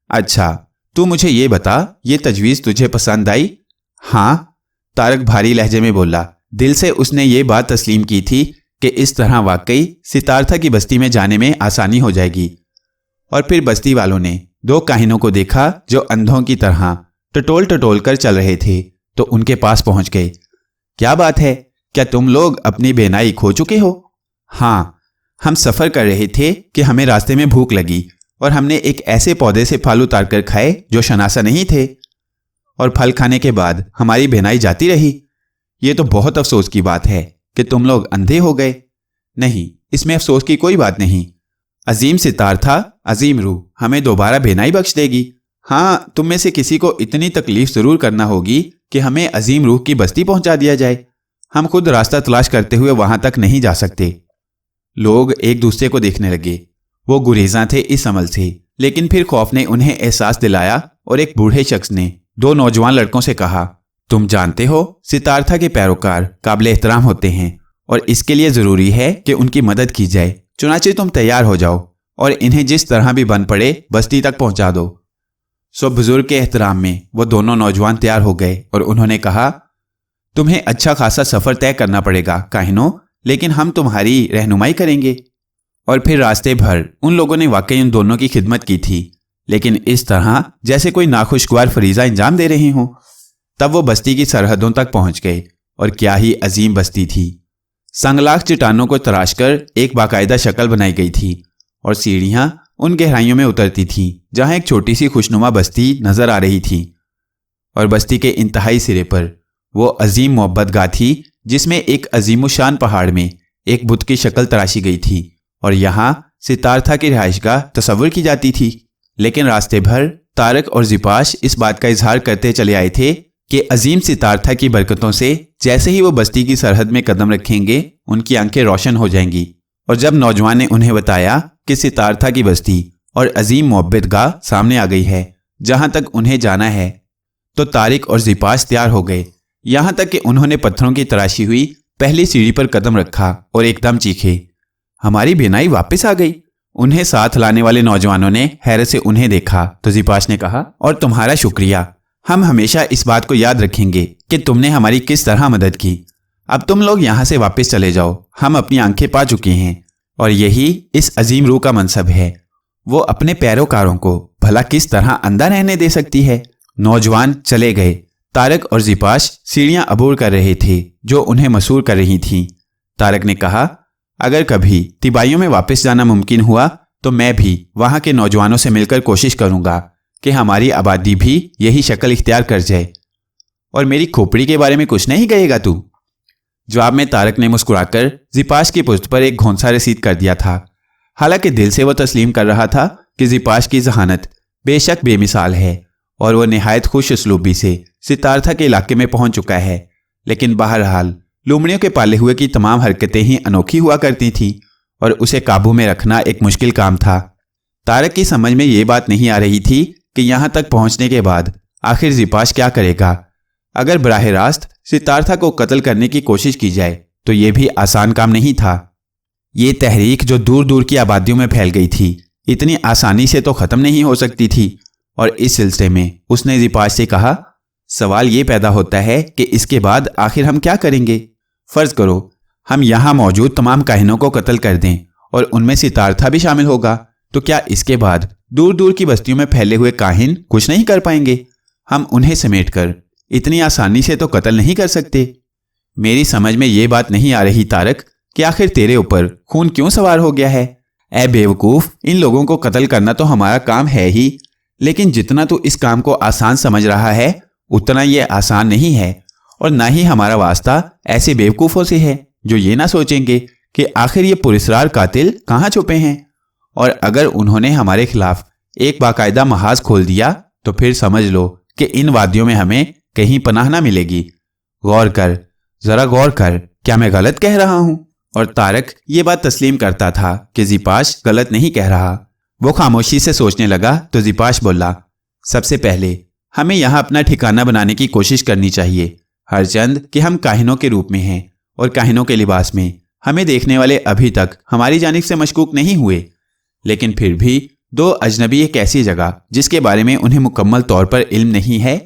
اچھا، تو مجھے یہ بتا، یہ تجویز تجھے پسند آئی؟ ہاں، طارق بھاری لہجے میں بولا۔ دل سے اس نے یہ بات تسلیم کی تھی کہ اس طرح واقعی ستارتھا کی بستی میں جانے میں آسانی ہو جائے گی۔ اور پھر بستی والوں نے دو کاہنوں کو دیکھا جو اندھوں کی طرح ٹٹول ٹٹول کر چل رہے تھے، تو ان کے پاس پہنچ گئے۔ کیا بات ہے؟ کیا تم لوگ اپنی بینائی کھو چکے ہو؟ ہاں، ہم سفر کر رہے تھے کہ ہمیں راستے میں بھوک لگی اور ہم نے ایک ایسے پودے سے پھل اتار کر کھائے جو شناسا نہیں تھے، اور پھل کھانے کے بعد ہماری بینائی جاتی رہی۔ یہ تو بہت افسوس کی بات ہے کہ تم لوگ اندھے ہو گئے۔ نہیں، اس میں افسوس کی کوئی بات نہیں۔ عظیم ستارتھا، عظیم روح ہمیں دوبارہ بینائی بخش دے گی۔ ہاں، تم میں سے کسی کو اتنی تکلیف ضرور کرنا ہوگی کہ ہمیں عظیم روح کی بستی پہنچا دیا جائے۔ ہم خود راستہ تلاش کرتے ہوئے وہاں تک نہیں جا سکتے۔ لوگ ایک دوسرے کو دیکھنے لگے۔ وہ گریزاں تھے اس عمل سے، لیکن پھر خوف نے انہیں احساس دلایا اور ایک بوڑھے شخص نے دو نوجوان لڑکوں سے کہا، تم جانتے ہو ستارتھا کے پیروکار قابل احترام ہوتے ہیں اور اس کے لیے ضروری ہے کہ ان کی مدد کی جائے، چنانچہ تم تیار ہو جاؤ اور انہیں جس طرح بھی بن پڑے بستی تک پہنچا دو۔ سو بزرگ کے احترام میں وہ دونوں نوجوان تیار ہو گئے اور انہوں نے کہا، تمہیں اچھا خاصا سفر طے کرنا پڑے گا کاہنوں، لیکن ہم تمہاری رہنمائی کریں گے۔ اور پھر راستے بھر ان لوگوں نے واقعی ان دونوں کی خدمت کی تھی، لیکن اس طرح جیسے کوئی ناخوشگوار فریضہ انجام دے رہے ہوں۔ تب وہ بستی کی سرحدوں تک پہنچ گئے، اور کیا ہی عظیم بستی تھی۔ سنگلاخ چٹانوں کو تراش کر ایک باقاعدہ شکل بنائی گئی تھی، اور سیڑھیاں ان گہرائیوں میں اترتی تھیں جہاں ایک چھوٹی سی خوشنما بستی نظر آ رہی تھی، اور بستی کے انتہائی سرے پر وہ عظیم محبت گاہ تھی جس میں ایک عظیم الشان پہاڑ میں ایک بت کی شکل تراشی گئی تھی، اور یہاں ستارتھا کی رہائش گاہ تصور کی جاتی تھی۔ لیکن راستے بھر طارق اور زپاش اس بات کا اظہار کرتے چلے آئے تھے کہ عظیم ستارتھا کی برکتوں سے جیسے ہی وہ بستی کی سرحد میں قدم رکھیں گے ان کی آنکھیں روشن ہو جائیں گی۔ اور جب نوجوان نے انہیں بتایا کہ ستارتھا کی بستی اور عظیم محبت گاہ سامنے آ گئی ہے جہاں تک انہیں جانا ہے، تو طارق اور زپاش تیار ہو گئے، یہاں تک کہ انہوں نے پتھروں کی تراشی ہوئی پہلی سیڑھی پر قدم رکھا اور ایک دم چیخے، ہماری بینائی واپس آ گئی۔ انہیں ساتھ لانے والے نوجوانوں نے حیرت سے انہیں دیکھا تو زپاش نے کہا، اور تمہارا شکریہ، ہم ہمیشہ اس بات کو یاد رکھیں گے کہ تم نے ہماری کس طرح مدد کی۔ اب تم لوگ یہاں سے واپس چلے جاؤ، ہم اپنی آنکھیں پا چکے ہیں، اور یہی اس عظیم روح کا منصب ہے، وہ اپنے پیروکاروں کو بھلا کس طرح اندھا رہنے دے سکتی ہے۔ نوجوان چلے گئے۔ طارق اور زپاش سیڑھیاں عبور کر رہے تھے جو انہیں مسحور کر رہی تھیں۔ طارق نے کہا، اگر کبھی تیبایوں میں واپس جانا ممکن ہوا تو میں بھی وہاں کے نوجوانوں سے مل کر کوشش کروں گا کہ ہماری آبادی بھی یہی شکل اختیار کر جائے۔ اور میری کھوپڑی کے بارے میں کچھ نہیں کہے گا تو؟ جواب میں طارق نے مسکرا کر زپاش کی پشت پر ایک گھونسا رسید کر دیا تھا، حالانکہ دل سے وہ تسلیم کر رہا تھا کہ زپاش کی ذہانت بے شک بے مثال ہے اور وہ نہایت خوش اسلوبی سے ستارتھا کے علاقے میں پہنچ چکا ہے۔ لیکن بہرحال لومڑیوں کے پالے ہوئے کی تمام حرکتیں ہی انوکھی ہوا کرتی تھیں اور اسے قابو میں رکھنا ایک مشکل کام تھا۔ طارق کی سمجھ میں یہ بات نہیں آ رہی تھی کہ یہاں تک پہنچنے کے بعد آخر زپاش کیا کرے گا۔ اگر براہ راست ستارتھا کو قتل کرنے کی کوشش کی جائے تو یہ بھی آسان کام نہیں تھا۔ یہ تحریک جو دور دور کی آبادیوں میں پھیل گئی تھی اتنی آسانی سے تو ختم نہیں ہو سکتی تھی، اور اس سلسلے میں اس نے زپاش سے کہا، سوال یہ پیدا ہوتا ہے کہ اس کے بعد آخر ہم کیا کریں گے؟ فرض کرو ہم یہاں موجود تمام کاہنوں کو قتل کر دیں اور ان میں ستارتھا بھی شامل ہوگا، تو کیا اس کے بعد دور دور کی بستیوں میں پھیلے ہوئے کاہن کچھ نہیں کر پائیں گے؟ ہم انہیں سمیٹ کر اتنی آسانی سے تو قتل نہیں کر سکتے۔ میری سمجھ میں یہ بات نہیں آ رہی طارق کہ آخر تیرے اوپر خون کیوں سوار ہو گیا ہے؟ اے بیوقوف، ان لوگوں کو قتل کرنا تو ہمارا کام ہے ہی، لیکن جتنا تو اس کام کو آسان سمجھ رہا ہے اتنا یہ آسان نہیں ہے، اور نہ ہی ہمارا واسطہ ایسے بیوقوفوں سے ہے جو یہ نہ سوچیں گے کہ آخر یہ پراسرار قاتل کہاں چھپے ہیں، اور اگر انہوں نے ہمارے خلاف ایک باقاعدہ محاذ کھول دیا تو پھر سمجھ لو کہ ان وادیوں میں ہمیں کہیں پناہ نہ ملے گی۔ غور کر، ذرا غور کر، کیا میں غلط کہہ رہا ہوں؟ اور طارق یہ بات تسلیم کرتا تھا کہ زیپاش غلط نہیں کہہ رہا۔ وہ خاموشی سے سوچنے لگا تو زیپاش بولا، سب سے پہلے ہمیں یہاں اپنا ٹھکانہ بنانے کی کوشش کرنی چاہیے، ہر چند کہ ہم کاہنوں کے روپ میں ہیں اور کاہنوں کے لباس میں۔ ہمیں دیکھنے والے ابھی تک ہماری جانب سے مشکوک نہیں ہوئے، لیکن پھر بھی دو اجنبی ایک ایسی جگہ جس کے بارے میں انہیں مکمل طور پر علم نہیں ہے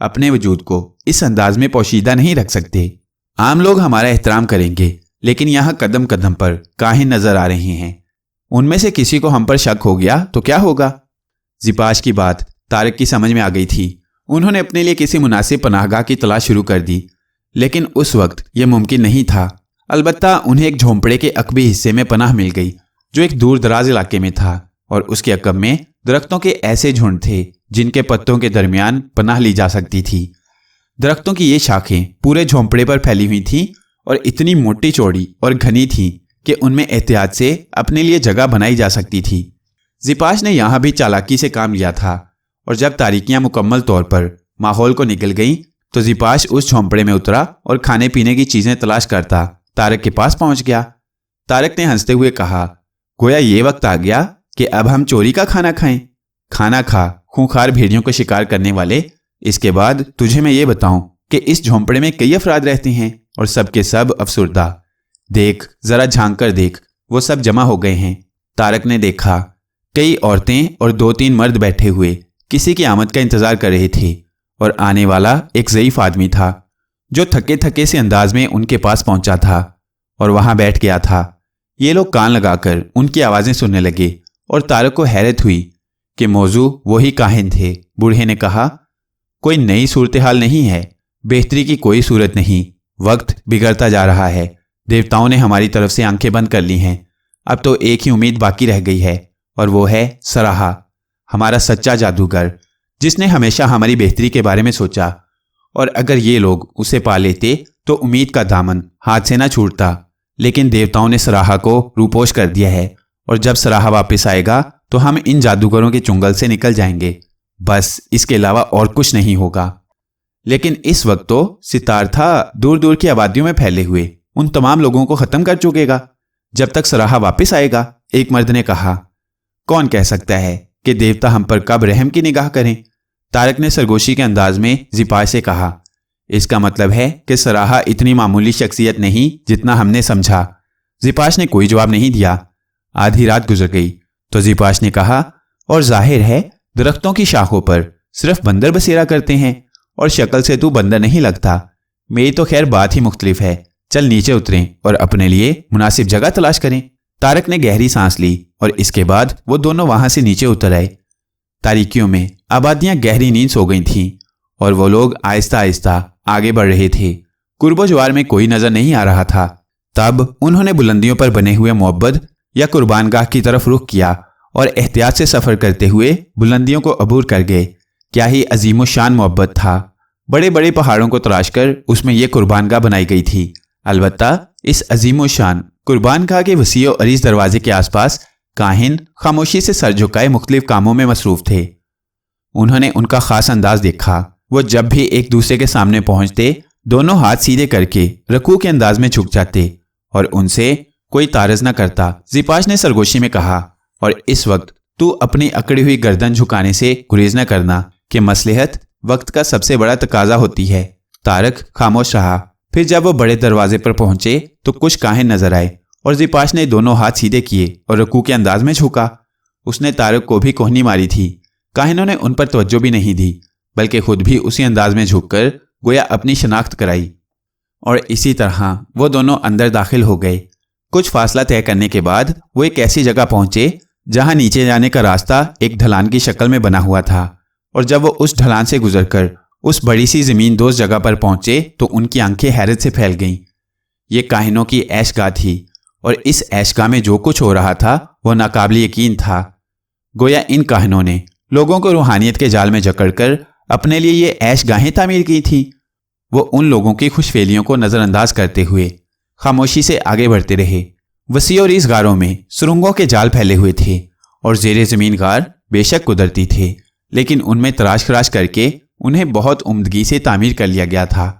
اپنے وجود کو اس انداز میں پوشیدہ نہیں رکھ سکتے۔ عام لوگ ہمارا احترام کریں گے، لیکن یہاں قدم قدم پر کاہن نظر آ رہے ہیں، ان میں سے کسی کو ہم پر شک ہو گیا تو کیا ہوگا؟ زیپاش کی بات طارق کی سمجھ میں آ گئی تھی۔ انہوں نے اپنے لیے کسی مناسب پناہ گاہ کی تلاش شروع کر دی، لیکن اس وقت یہ ممکن نہیں تھا۔ البتہ انہیں ایک جھونپڑے کے عقبی حصے میں پناہ مل گئی جو ایک دور دراز علاقے میں تھا، اور اس کے عقب میں درختوں کے ایسے جھنڈ تھے جن کے پتوں کے درمیان پناہ لی جا سکتی تھی۔ درختوں کی یہ شاخیں پورے جھونپڑے پر پھیلی ہوئی تھیں اور اتنی موٹی چوڑی اور گھنی تھیں کہ ان میں احتیاط سے اپنے لیے جگہ بنائی جا سکتی تھی۔ زیپاش نے یہاں بھی چالاکی سے کام لیا تھا، اور جب تاریکیاں مکمل طور پر ماحول کو نگل گئیں تو زیپاش اس جھونپڑے میں اترا اور کھانے پینے کی چیزیں تلاش کرتا طارق کے پاس پہنچ گیا۔ طارق نے ہنستے ہوئے کہا، گویا یہ وقت آ گیا کہ اب ہم چوری کا کھانا کھائیں۔ کھانا کھا خونخوار بھیڑیوں کو شکار کرنے والے۔ اس کے بعد تجھے میں یہ بتاؤں کہ اس جھونپڑے میں کئی افراد رہتے ہیں اور سب کے سب افسردہ۔ دیکھ، ذرا جھانک کر دیکھ، وہ سب جمع ہو گئے ہیں۔ طارق نے دیکھا، کئی عورتیں اور 2-3 مرد بیٹھے ہوئے کسی کی آمد کا انتظار کر رہے تھے، اور آنے والا ایک ضعیف آدمی تھا جو تھکے تھکے سے انداز میں ان کے پاس پہنچا تھا اور وہاں بیٹھ گیا تھا۔ یہ لوگ کان لگا کر ان کی آوازیں سننے لگے، اور طارق کو حیرت ہوئی کہ موضوع وہی کاہن تھے۔ بوڑھے نے کہا، کوئی نئی صورتحال نہیں ہے، بہتری کی کوئی صورت نہیں، وقت بگڑتا جا رہا ہے، دیوتاؤں نے ہماری طرف سے آنکھیں بند کر لی ہیں، اب تو ایک ہی امید باقی رہ گئی ہے، اور وہ ہے سراہا، ہمارا سچا جادوگر جس نے ہمیشہ ہماری بہتری کے بارے میں سوچا، اور اگر یہ لوگ اسے پا لیتے تو امید کا دامن ہاتھ سے نہ چھوٹتا، لیکن دیوتاؤں نے سراہا کو روپوش کر دیا ہے، اور جب سراہا واپس آئے گا تو ہم ان جادوگروں کے چنگل سے نکل جائیں گے، بس اس کے علاوہ اور کچھ نہیں ہوگا۔ لیکن اس وقت تو ستار تھا دور دور کی آبادیوں میں پھیلے ہوئے ان تمام لوگوں کو ختم کر چکے گا جب تک سراہا واپس آئے گا۔ ایک مرد نے کہا، کون کہہ سکتا ہے کہ دیوتا ہم پر کب رحم کی نگاہ کریں؟ طارق نے سرگوشی کے انداز میں زیپاش سے کہا، اس کا مطلب ہے کہ سراہا اتنی معمولی شخصیت نہیں جتنا ہم نے سمجھا۔ زیپاش نے کوئی جواب نہیں دیا۔ آدھی رات گزر گئی تو زیپاش نے کہا، اور ظاہر ہے درختوں کی شاخوں پر صرف بندر بسیرا کرتے ہیں، اور شکل سے تو بندر نہیں لگتا۔ میری تو خیر بات ہی مختلف ہے، چل نیچے اتریں اور اپنے لیے مناسب جگہ تلاش کریں۔ طارق نے گہری سانس لی اور اس کے بعد وہ دونوں وہاں سے نیچے اتر آئے۔ تاریکیوں میں آبادیاں گہری نیند سو گئی تھیں اور وہ لوگ آہستہ آہستہ آگے بڑھ رہے تھے۔ قرب و جوار میں کوئی نظر نہیں آ رہا تھا۔ تب انہوں نے بلندیوں پر بنے ہوئے معبد یا قربان گاہ کی طرف رخ کیا اور احتیاط سے سفر کرتے ہوئے بلندیوں کو عبور کر گئے۔ کیا ہی عظیم الشان معبد تھا! بڑے بڑے پہاڑوں کو تراش کر اس میں یہ قربان گاہ بنائی گئی تھی۔ البتہ اس عظیم الشان قربان گاہ کے وسیع و عریض دروازے کے آس پاس کاہن خاموشی سے سر جھکائے مختلف کاموں میں مصروف تھے۔ انہوں نے ان کا خاص انداز دیکھا۔ وہ جب بھی ایک دوسرے کے سامنے پہنچتے دونوں ہاتھ سیدھے کر کے رکوع کے انداز میں جھک جاتے اور ان سے کوئی تعارض نہ کرتا۔ زیپاش نے سرگوشی میں کہا، اور اس وقت تو اپنی اکڑی ہوئی گردن جھکانے سے گریز نہ کرنا کہ مصلحت وقت کا سب سے بڑا تقاضا ہوتی ہے۔ طارق خاموش رہا۔ پھر جب وہ بڑے دروازے پر پہنچے تو کچھ کاہن نظر آئے اور زیپاش نے دونوں ہاتھ سیدھے کیے اور رکوع کے انداز میں جھکا۔ اس نے طارق کو بھی کوہنی ماری تھی۔ کاہنوں نے ان پر توجہ بھی نہیں دی بلکہ خود بھی اسی انداز میں جھک کر گویا اپنی شناخت کرائی، اور اسی طرح وہ دونوں اندر داخل ہو گئے۔ کچھ فاصلہ طے کرنے کے بعد وہ ایک ایسی جگہ پہنچے جہاں نیچے جانے کا راستہ ایک ڈھلان کی شکل میں بنا ہوا تھا، اور جب وہ اس ڈھلان سے گزر کر اس بڑی سی زمین دوز جگہ پر پہنچے تو ان کی آنکھیں حیرت سے پھیل گئیں۔ یہ کاہنوں کی عیش گاہ تھی اور اس عیشگاہ میں جو کچھ ہو رہا تھا وہ ناقابل یقین تھا۔ گویا ان کاہنوں نے لوگوں کو روحانیت کے جال میں جکڑ کر اپنے لیے یہ عیشگاہیں تعمیر کی تھیں۔ وہ ان لوگوں کی خوش فعلیوں کو نظر انداز کرتے ہوئے خاموشی سے آگے بڑھتے رہے۔ وسیع اور اس غاروں میں سرنگوں کے جال پھیلے ہوئے تھے اور زیر زمین غار بے شک قدرتی تھے، لیکن ان میں تراش خراش کر کے انہیں بہت عمدگی سے تعمیر کر لیا گیا تھا۔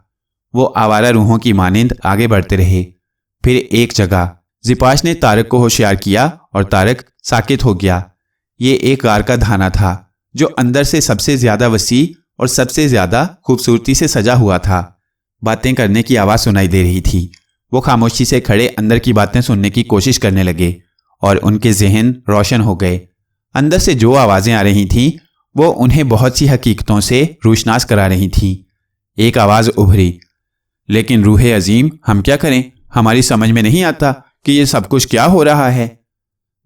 وہ آوارہ روحوں کی مانند آگے بڑھتے رہے۔ پھر ایک جگہ زپاش نے طارق کو ہوشیار کیا اور طارق ساکت ہو گیا۔ یہ ایک غار کا دھانا تھا جو اندر سے سب سے زیادہ وسیع اور سب سے زیادہ خوبصورتی سے سجا ہوا تھا۔ باتیں کرنے کی آواز سنائی دے رہی تھی۔ وہ خاموشی سے کھڑے اندر کی باتیں سننے کی کوشش کرنے لگے اور ان کے ذہن روشن ہو گئے۔ اندر سے جو آوازیں آ رہی تھیں وہ انہیں بہت سی حقیقتوں سے روشناس کرا رہی تھیں۔ ایک آواز ابھری، لیکن روح عظیم، ہم کیا کریں؟ ہماری سمجھ میں نہیں آتا کہ یہ سب کچھ کیا ہو رہا ہے۔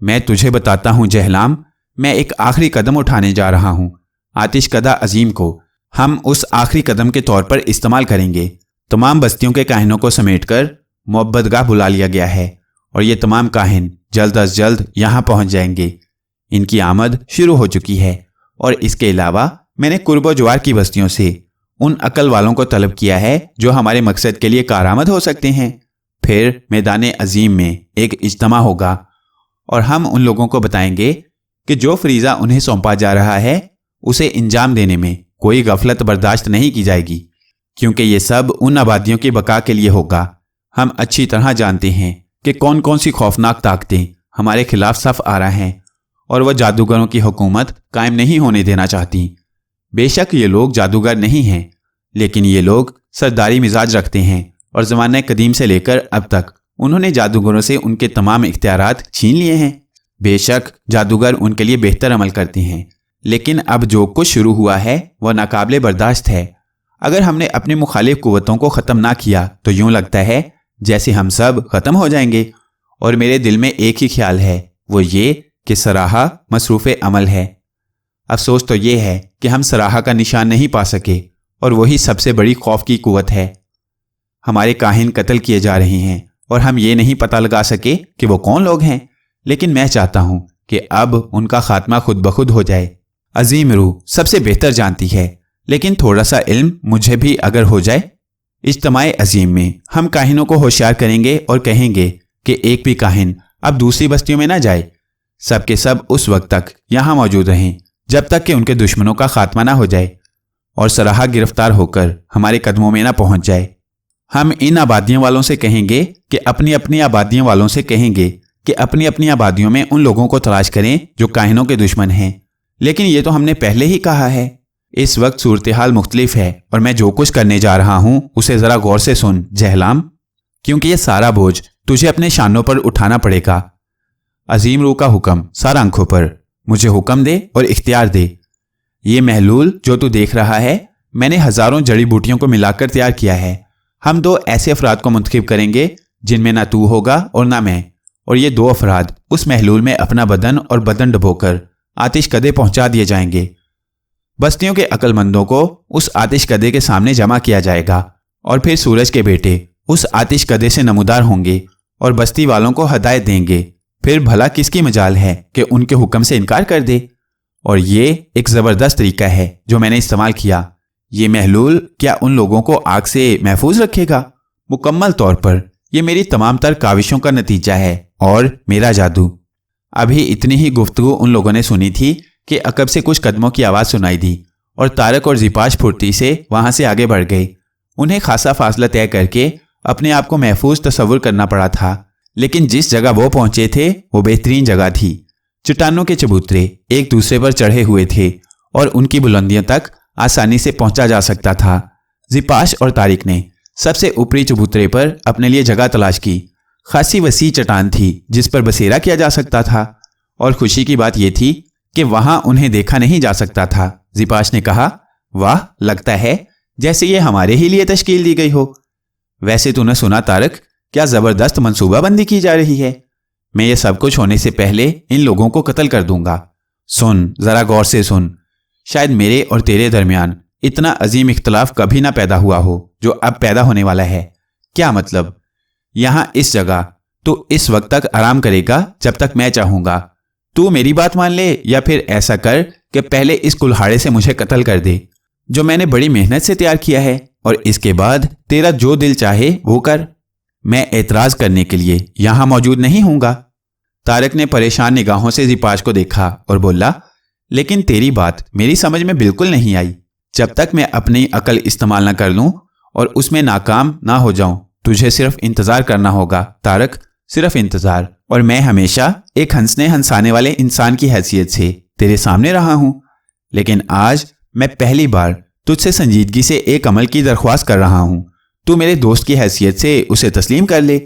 میں تجھے بتاتا ہوں جہلام، میں ایک آخری قدم اٹھانے جا رہا ہوں۔ آتش کدہ عظیم کو ہم اس آخری قدم کے طور پر استعمال کریں گے۔ تمام بستیوں کے کاہنوں کو سمیٹ کر محبت گاہ بلا لیا گیا ہے اور یہ تمام کاہن جلد از جلد یہاں پہنچ جائیں گے۔ ان کی آمد شروع ہو چکی ہے، اور اس کے علاوہ میں نے قرب و جوار کی بستیوں سے ان عقل والوں کو طلب کیا ہے جو ہمارے مقصد کے لیے کارآمد ہو سکتے ہیں۔ پھر میدان عظیم میں ایک اجتماع ہوگا اور ہم ان لوگوں کو بتائیں گے کہ جو فریضہ انہیں سونپا جا رہا ہے اسے انجام دینے میں کوئی غفلت برداشت نہیں کی جائے گی، کیونکہ یہ سب ان آبادیوں کی بقا کے لیے ہوگا۔ ہم اچھی طرح جانتے ہیں کہ کون کون سی خوفناک طاقتیں ہمارے خلاف صف آرا ہیں، اور وہ جادوگروں کی حکومت قائم نہیں ہونے دینا چاہتی۔ بے شک یہ لوگ جادوگر نہیں ہیں، لیکن یہ لوگ سرداری مزاج رکھتے ہیں، اور زمانہ قدیم سے لے کر اب تک انہوں نے جادوگروں سے ان کے تمام اختیارات چھین لیے ہیں۔ بے شک جادوگر ان کے لیے بہتر عمل کرتے ہیں، لیکن اب جو کچھ شروع ہوا ہے وہ ناقابل برداشت ہے۔ اگر ہم نے اپنی مخالف قوتوں کو ختم نہ کیا تو یوں لگتا ہے جیسے ہم سب ختم ہو جائیں گے، اور میرے دل میں ایک ہی خیال ہے، وہ یہ کہ سراہا مصروف عمل ہے۔ افسوس تو یہ ہے کہ ہم سراہا کا نشان نہیں پا سکے، اور وہی سب سے بڑی خوف کی قوت ہے۔ ہمارے کاہن قتل کیے جا رہے ہیں اور ہم یہ نہیں پتہ لگا سکے کہ وہ کون لوگ ہیں، لیکن میں چاہتا ہوں کہ اب ان کا خاتمہ خود بخود ہو جائے۔ عظیم روح سب سے بہتر جانتی ہے، لیکن تھوڑا سا علم مجھے بھی اگر ہو جائے۔ اجتماع عظیم میں ہم کاہنوں کو ہوشیار کریں گے اور کہیں گے کہ ایک بھی کاہن اب دوسری بستیوں میں نہ جائے۔ سب کے سب اس وقت تک یہاں موجود رہیں جب تک کہ ان کے دشمنوں کا خاتمہ نہ ہو جائے اور سراہا گرفتار ہو کر ہمارے قدموں میں نہ پہنچ جائے۔ ہم ان آبادیوں والوں سے کہیں گے کہ اپنی اپنی آبادیوں والوں سے کہیں گے کہ اپنی اپنی آبادیوں میں ان لوگوں کو تلاش کریں جو کاہنوں کے دشمن ہیں، لیکن یہ تو ہم نے پہلے ہی کہا ہے۔ اس وقت صورتحال مختلف ہے، اور میں جو کچھ کرنے جا رہا ہوں اسے ذرا غور سے سن جہلام، کیونکہ یہ سارا بوجھ تجھے اپنے شانوں پر اٹھانا پڑے گا۔ عظیم روح کا حکم سارا آنکھوں پر، مجھے حکم دے اور اختیار دے۔ یہ محلول جو تو دیکھ رہا ہے میں نے ہزاروں جڑی بوٹیوں کو ملا کر تیار کیا ہے۔ ہم دو ایسے افراد کو منتخب کریں گے جن میں نہ تو ہوگا اور نہ میں، اور یہ دو افراد اس محلول میں اپنا بدن اور بدن ڈبو کر آتش کدے پہنچا دیے جائیں گے۔ بستیوں کے عقل مندوں کو اس آتش کدے کے سامنے جمع کیا جائے گا، اور پھر سورج کے بیٹے اس آتش کدے سے نمودار ہوں گے اور بستی والوں کو ہدایت دیں گے۔ پھر بھلا کس کی مجال ہے کہ ان کے حکم سے انکار کر دے؟ اور یہ ایک زبردست طریقہ ہے جو میں نے استعمال کیا۔ یہ محلول کیا ان لوگوں کو آگ سے محفوظ رکھے گا؟ مکمل طور پر یہ میری تمام تر کاوشوں کا نتیجہ ہے اور میرا جادو۔ ابھی اتنی ہی گفتگو ان لوگوں نے سنی تھی کہ عقب سے کچھ قدموں کی آواز سنائی دی، اور طارق اور زپاش پھرتی سے وہاں سے آگے بڑھ گئے۔ انہیں خاصا فاصلہ طے کر کے اپنے آپ کو محفوظ تصور کرنا پڑا تھا، لیکن جس جگہ وہ پہنچے تھے وہ بہترین جگہ تھی۔ چٹانوں کے چبوترے ایک دوسرے پر چڑھے ہوئے تھے اور ان کی بلندیوں تک آسانی سے پہنچا جا سکتا تھا۔ زپاش اور طارق نے سب سے اوپری چبوترے پر اپنے لیے جگہ تلاش کی۔ خاصی وسیع چٹان تھی جس پر بسیرا کیا جا سکتا تھا، اور خوشی کی بات یہ تھی کہ وہاں انہیں دیکھا نہیں جا سکتا تھا۔ زپاش نے کہا، واہ، لگتا ہے جیسے یہ ہمارے ہی لیے تشکیل دی گئی ہو۔ ویسے تو نے سنا طارق، کیا زبردست منصوبہ بندی کی جا رہی ہے۔ میں یہ سب کچھ ہونے سے پہلے ان لوگوں کو قتل کر دوں گا۔ سن، ذرا غور سے سن۔ شاید میرے اور تیرے درمیان اتنا عظیم اختلاف کبھی نہ پیدا ہوا ہو جو اب پیدا ہونے والا ہے۔ کیا مطلب؟ یہاں اس جگہ تو اس وقت تک آرام کرے گا جب تک میں چاہوں گا۔ تو میری بات مان لے یا پھر ایسا کر کہ پہلے اس کلہاڑے سے مجھے قتل کر دے جو میں نے بڑی محنت سے تیار کیا ہے، اور اس کے بعد تیرا جو دل چاہے وہ کر۔ میں اعتراض کرنے کے لیے یہاں موجود نہیں ہوں گا۔ طارق نے پریشان نگاہوں سے زیپاش کو دیکھا اور بولا، لیکن تیری بات میری سمجھ میں بالکل نہیں آئی۔ جب تک میں اپنی عقل استعمال نہ کر لوں اور اس میں ناکام نہ ہو جاؤں، تجھے صرف انتظار کرنا ہوگا طارق، صرف انتظار۔ اور میں ہمیشہ ایک ہنسنے ہنسانے والے انسان کی حیثیت سے تیرے سامنے رہا ہوں، لیکن آج میں پہلی بار تجھ سے سنجیدگی سے ایک عمل کی درخواست کر رہا ہوں۔ تو میرے دوست کی حیثیت سے اسے تسلیم کر لے،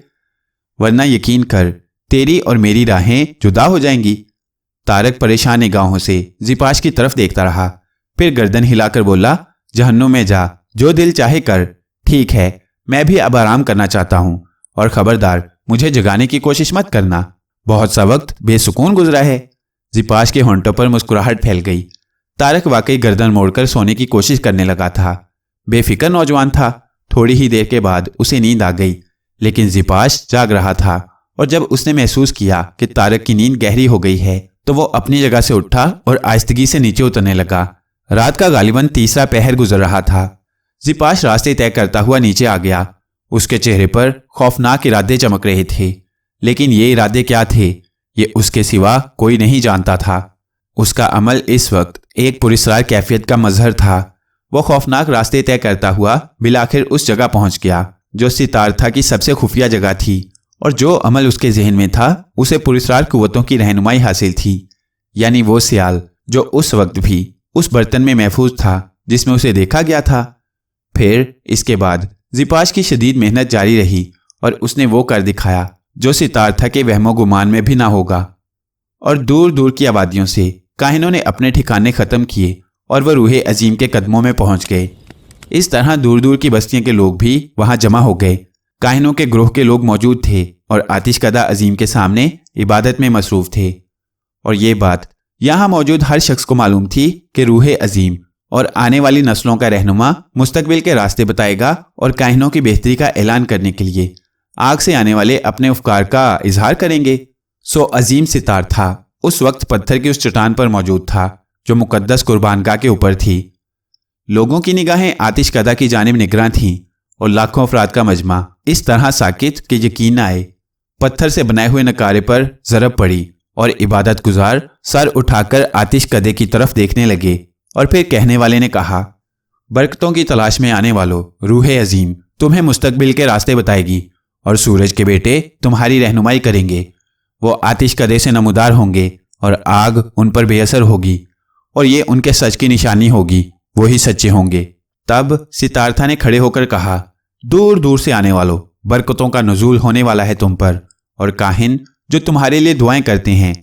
ورنہ یقین کر تیری اور میری راہیں جدا ہو جائیں گی۔ طارق پریشان نگاہوں سے زیپاش کی طرف دیکھتا رہا، پھر گردن ہلا کر بولا، جہنم میں جا، جو دل چاہے کر۔ ٹھیک ہے، میں بھی اب آرام کرنا چاہتا ہوں، اور خبردار مجھے جگانے کی کوشش مت کرنا، بہت سا وقت بے سکون گزرا ہے۔ زیپاش کے ہونٹوں پر مسکراہٹ پھیل گئی۔ طارق واقعی گردن موڑ کر سونے کی کوشش کرنے لگا تھا۔ بے فکر نوجوان تھا۔ تھوڑی ہی دیر کے بعد اسے نیند آ گئی، لیکن زیپاش جاگ رہا تھا، اور جب اس نے محسوس کیا کہ طارق کی نیند گہری ہو گئی ہے تو وہ اپنی جگہ سے اٹھا اور آہستگی سے نیچے اترنے لگا۔ رات کا غالباً تیسرا پہر گزر رہا تھا۔ زیپاش راستے طے کرتا ہوا نیچے آ گیا۔ اس کے چہرے پر خوفناک ارادے چمک رہے تھے، لیکن یہ ارادے کیا تھے یہ اس کے سوا کوئی نہیں جانتا تھا۔ اس کا عمل اس وقت ایک پراسرار کیفیت کا مظہر تھا۔ وہ خوفناک راستے طے کرتا ہوا بالآخر اس جگہ پہنچ گیا جو ستارتھا کی سب سے خفیہ جگہ تھی، اور جو عمل اس کے ذہن میں تھا اسے پراسرار قوتوں کی رہنمائی حاصل تھی، یعنی وہ سیال جو اس وقت بھی اس برتن میں محفوظ تھا جس میں اسے دیکھا گیا تھا۔ پھر اس کے بعد زیپاش کی شدید محنت جاری رہی، اور اس نے وہ کر دکھایا جو ستارتھا کے وہم و گمان میں بھی نہ ہوگا، اور دور دور کی آبادیوں سے کاہنوں نے اپنے ٹھکانے ختم کیے اور وہ روح عظیم کے قدموں میں پہنچ گئے۔ اس طرح دور دور کی بستیوں کے لوگ بھی وہاں جمع ہو گئے۔ کاہنوں کے گروہ کے لوگ موجود تھے اور آتش کدہ عظیم کے سامنے عبادت میں مصروف تھے، اور یہ بات یہاں موجود ہر شخص کو معلوم تھی کہ روح عظیم اور آنے والی نسلوں کا رہنما مستقبل کے راستے بتائے گا، اور کاہنوں کی بہتری کا اعلان کرنے کے لیے آگ سے آنے والے اپنے افکار کا اظہار کریں گے۔ سو عظیم ستارتھا اس وقت پتھر کی اس چٹان پر موجود تھا جو مقدس قربانگاہ کے اوپر تھی۔ لوگوں کی نگاہیں آتش کدہ کی جانب نگراں تھیں، اور لاکھوں افراد کا مجمع اس طرح ساکت کہ یقین نہ آئے۔ پتھر سے بنائے ہوئے نقارے پر ضرب پڑی، اور عبادت گزار سر اٹھا کر آتش کدے کی طرف دیکھنے لگے، اور پھر کہنے والے نے کہا، برکتوں کی تلاش میں آنے والوں، روح عظیم تمہیں مستقبل کے راستے بتائے گی، اور سورج کے بیٹے تمہاری رہنمائی کریں گے۔ وہ آتش کدے سے نمودار ہوں گے، اور آگ ان پر بے اثر ہوگی، اور یہ ان کے سچ کی نشانی ہوگی، وہی سچے ہوں گے۔ تب ستارتھا نے کھڑے ہو کر کہا، دور دور سے آنے والوں، برکتوں کا نزول ہونے والا ہے تم پر، اور کاہن جو تمہارے لیے دعائیں کرتے ہیں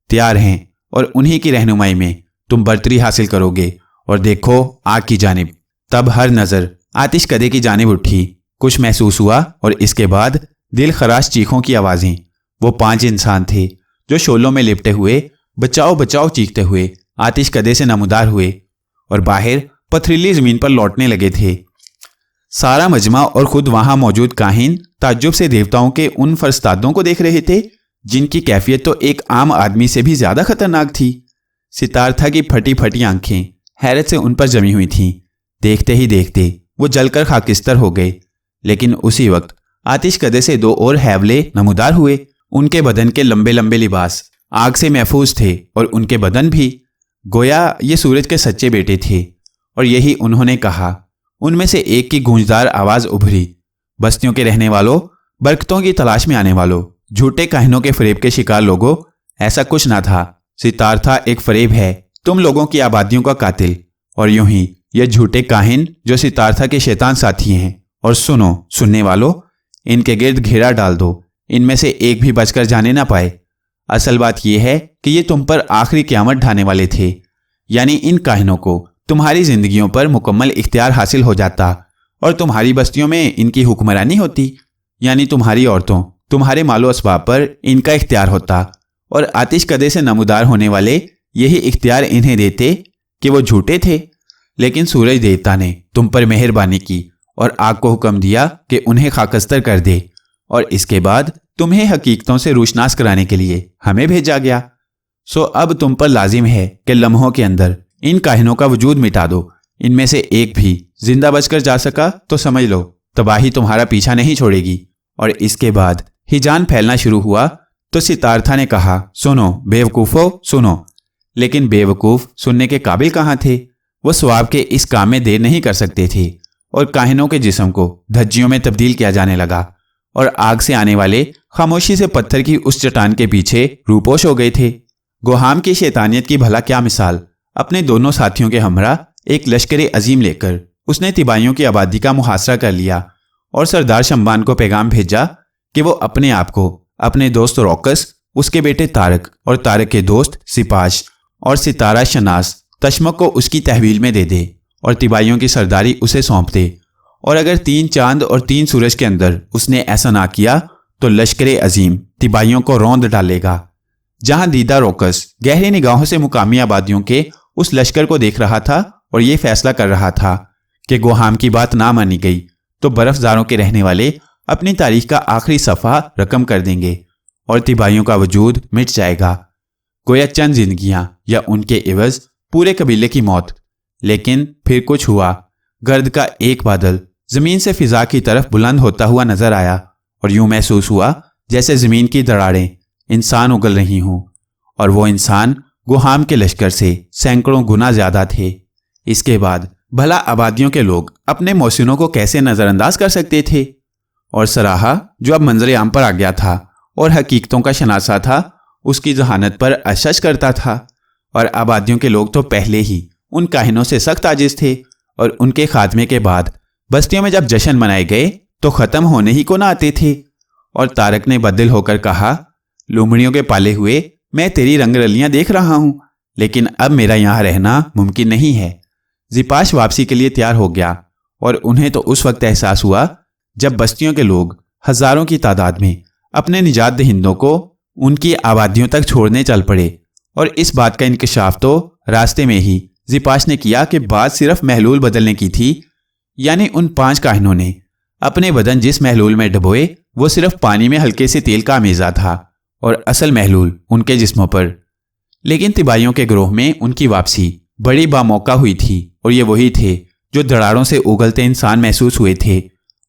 تیار ہیں، اور انہی کی رہنمائی میں تم برتری حاصل کرو گے۔ اور دیکھو آگ کی جانب۔ تب ہر نظر آتش کدے کی جانب اٹھی۔ کچھ محسوس ہوا، اور اس کے بعد دل خراش چیخوں کی آوازیں۔ وہ 5 انسان تھے جو شعلوں میں لپٹے ہوئے بچاؤ بچاؤ چیختے ہوئے آتش کدے سے نمودار ہوئے، اور باہر پتھریلی زمین پر لوٹنے لگے تھے۔ سارا مجمع اور خود وہاں موجود کاہن تعجب سے دیوتاؤں کے ان فرستادوں کو دیکھ رہے تھے جن کی کیفیت تو ایک عام آدمی سے بھی زیادہ خطرناک تھی۔ ستارتھا کی پھٹی پھٹی آنکھیں حیرت سے ان پر جمی ہوئی تھیں۔ دیکھتے ہی دیکھتے وہ جل کر خاکستر ہو گئے، لیکن اسی وقت آتش کدے سے 2 اور حیولے نمودار ہوئے۔ ان کے بدن کے لمبے لمبے لباس آگ سے محفوظ تھے، اور ان کے بدن بھی گویا یہ سورج کے سچے بیٹے تھے۔ اور یہی انہوں نے کہا۔ ان میں سے ایک کی گونجدار آواز ابھری، بستیوں کے رہنے والوں، برکتوں کی تلاش میں آنے والوں، جھوٹے کاہنوں کے فریب کے شکار لوگوں، ایسا کچھ نہ تھا۔ ستارتھا ایک فریب ہے، تم لوگوں کی آبادیوں کا قاتل، اور یوں ہی یہ جھوٹے کاہن جو ستارتھا کے شیطان ساتھی ہیں۔ اور سنو سننے والوں، ان کے گرد گھیرا ڈال دو، ان میں سے ایک بھی بچ کر جانے نہ پائے۔ اصل بات یہ ہے کہ یہ تم پر آخری قیامت ڈھانے والے تھے، یعنی ان کاہنوں کو تمہاری زندگیوں پر مکمل اختیار حاصل ہو جاتا، اور تمہاری بستیوں میں ان کی حکمرانی ہوتی، یعنی تمہاری عورتوں، تمہارے مال و اسباب پر ان کا اختیار ہوتا، اور آتش کدے سے نمودار ہونے والے یہی اختیار انہیں دیتے کہ وہ جھوٹے تھے۔ لیکن سورج دیوتا نے تم پر مہربانی کی اور آگ کو حکم دیا کہ انہیں خاکستر کر دے، اور اس کے بعد تمہیں حقیقتوں سے روشناس کرانے کے لیے ہمیں بھیجا گیا۔ سو اب تم پر لازم ہے کہ لمحوں کے اندر ان کاہنوں کا وجود مٹا دو۔ ان میں سے ایک بھی زندہ بچ کر جا سکا تو سمجھ لو تباہی تمہارا پیچھا نہیں چھوڑے گی۔ اور اس کے بعد ہیجان پھیلنا شروع ہوا تو ستارتھا نے کہا، سنو بیوقوفو سنو۔ لیکن بیوقوف سننے کے قابل کہاں تھے؟ وہ ثواب کے اس کام میں دیر نہیں کر سکتے تھے، اور کاہنوں کے جسم کو دھجیوں میں تبدیل کیا جانے لگا، اور آگ سے آنے والے خاموشی سے پتھر کی اس چٹان کے پیچھے روپوش ہو گئے تھے۔ گوہام کی شیطانیت کی بھلا کیا مثال! اپنے دونوں ساتھیوں کے ہمراہ ایک لشکر عظیم لے کر اس نے تیبائیوں کی آبادی کا محاصرہ کر لیا، اور سردار شمبان کو پیغام بھیجا کہ وہ اپنے آپ کو اپنے دوست روکس، اس کے بیٹے تارک اور تارک کے دوست سپاش اور ستارہ شناس تشمک کو اس کی تحویل میں دے دے، اور تیبائیوں کی سرداری اسے سونپ دے۔ اور اگر 3 چاند اور 3 سورج کے اندر اس نے ایسا نہ کیا تو لشکر عظیم تیبائیوں کو روند ڈالے گا۔ جہاں دیدہ روکس گہری نگاہوں سے مقامی آبادیوں کے اس لشکر کو دیکھ رہا تھا اور یہ فیصلہ کر رہا تھا کہ گوہام کی بات نہ مانی گئی تو برف زاروں کے رہنے والے اپنی تاریخ کا آخری صفحہ رقم کر دیں گے اور تیبائیوں کا وجود مٹ جائے گا، گویا چند زندگیاں یا ان کے عوض پورے قبیلے کی موت۔ لیکن پھر کچھ ہوا۔ گرد کا ایک بادل زمین سے فضا کی طرف بلند ہوتا ہوا نظر آیا، اور یوں محسوس ہوا جیسے زمین کی دراڑیں انسان اگل رہی ہوں، اور وہ انسان گوہام کے لشکر سے سینکڑوں گنا زیادہ تھے۔ اس کے بعد بھلا آبادیوں کے لوگ اپنے محسنوں کو کیسے نظر انداز کر سکتے تھے؟ اور سراہا جو اب منظر عام پر آ گیا تھا اور حقیقتوں کا شناسا تھا، اس کی ذہانت پر اشش کرتا تھا، اور آبادیوں کے لوگ تو پہلے ہی ان کاہنوں سے سخت عاجز تھے، اور ان کے خاتمے کے بعد بستیوں میں جب جشن منائے گئے تو ختم ہونے ہی کو نہ آتے تھے۔ اور تارک نے بدل ہو کر کہا، لومڑیوں کے پالے ہوئے میں تیری رنگ رلیاں دیکھ رہا ہوں، لیکن اب میرا یہاں رہنا ممکن نہیں ہے۔ زپاش واپسی کے لیے تیار ہو گیا، اور انہیں تو اس وقت احساس ہوا جب بستیوں کے لوگ ہزاروں کی تعداد میں اپنے نجات دہندوں کو ان کی آبادیوں تک چھوڑنے چل پڑے۔ اور اس بات کا انکشاف تو راستے میں ہی زپاش نے کیا کہ بات صرف محلول بدلنے کی تھی، یعنی ان 5 کاہنوں نے اپنے بدن جس محلول میں ڈبوئے وہ صرف پانی میں ہلکے سے تیل کا امیزہ تھا، اور اصل محلول ان کے جسموں پر۔ لیکن تیبائیوں کے گروہ میں ان کی واپسی بڑی باموقع ہوئی تھی، اور یہ وہی تھے جو دراڑوں سے اگلتے انسان محسوس ہوئے تھے،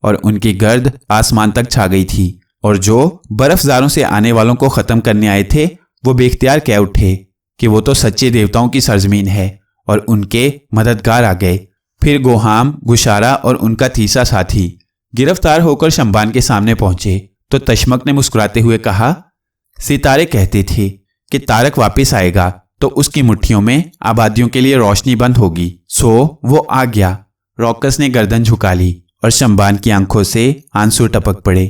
اور ان کی گرد آسمان تک چھا گئی تھی، اور جو برف زاروں سے آنے والوں کو ختم کرنے آئے تھے وہ بے اختیار کہہ اٹھے کہ وہ تو سچے دیوتاؤں کی سرزمین ہے، اور ان کے مددگار آ گئے۔ پھر گوہام، گشارا اور ان کا تیسرا ساتھی گرفتار ہو کر شمبان کے سامنے پہنچے تو تشمک نے مسکراتے ہوئے کہا، ستارے کہتے تھے کہ تارک واپس آئے گا تو اس کی مٹھیوں میں آبادیوں کے لیے روشنی بند ہوگی، سو وہ آ گیا۔ روکس نے گردن جھکا لی اور شمبان کی آنکھوں سے آنسو ٹپک پڑے۔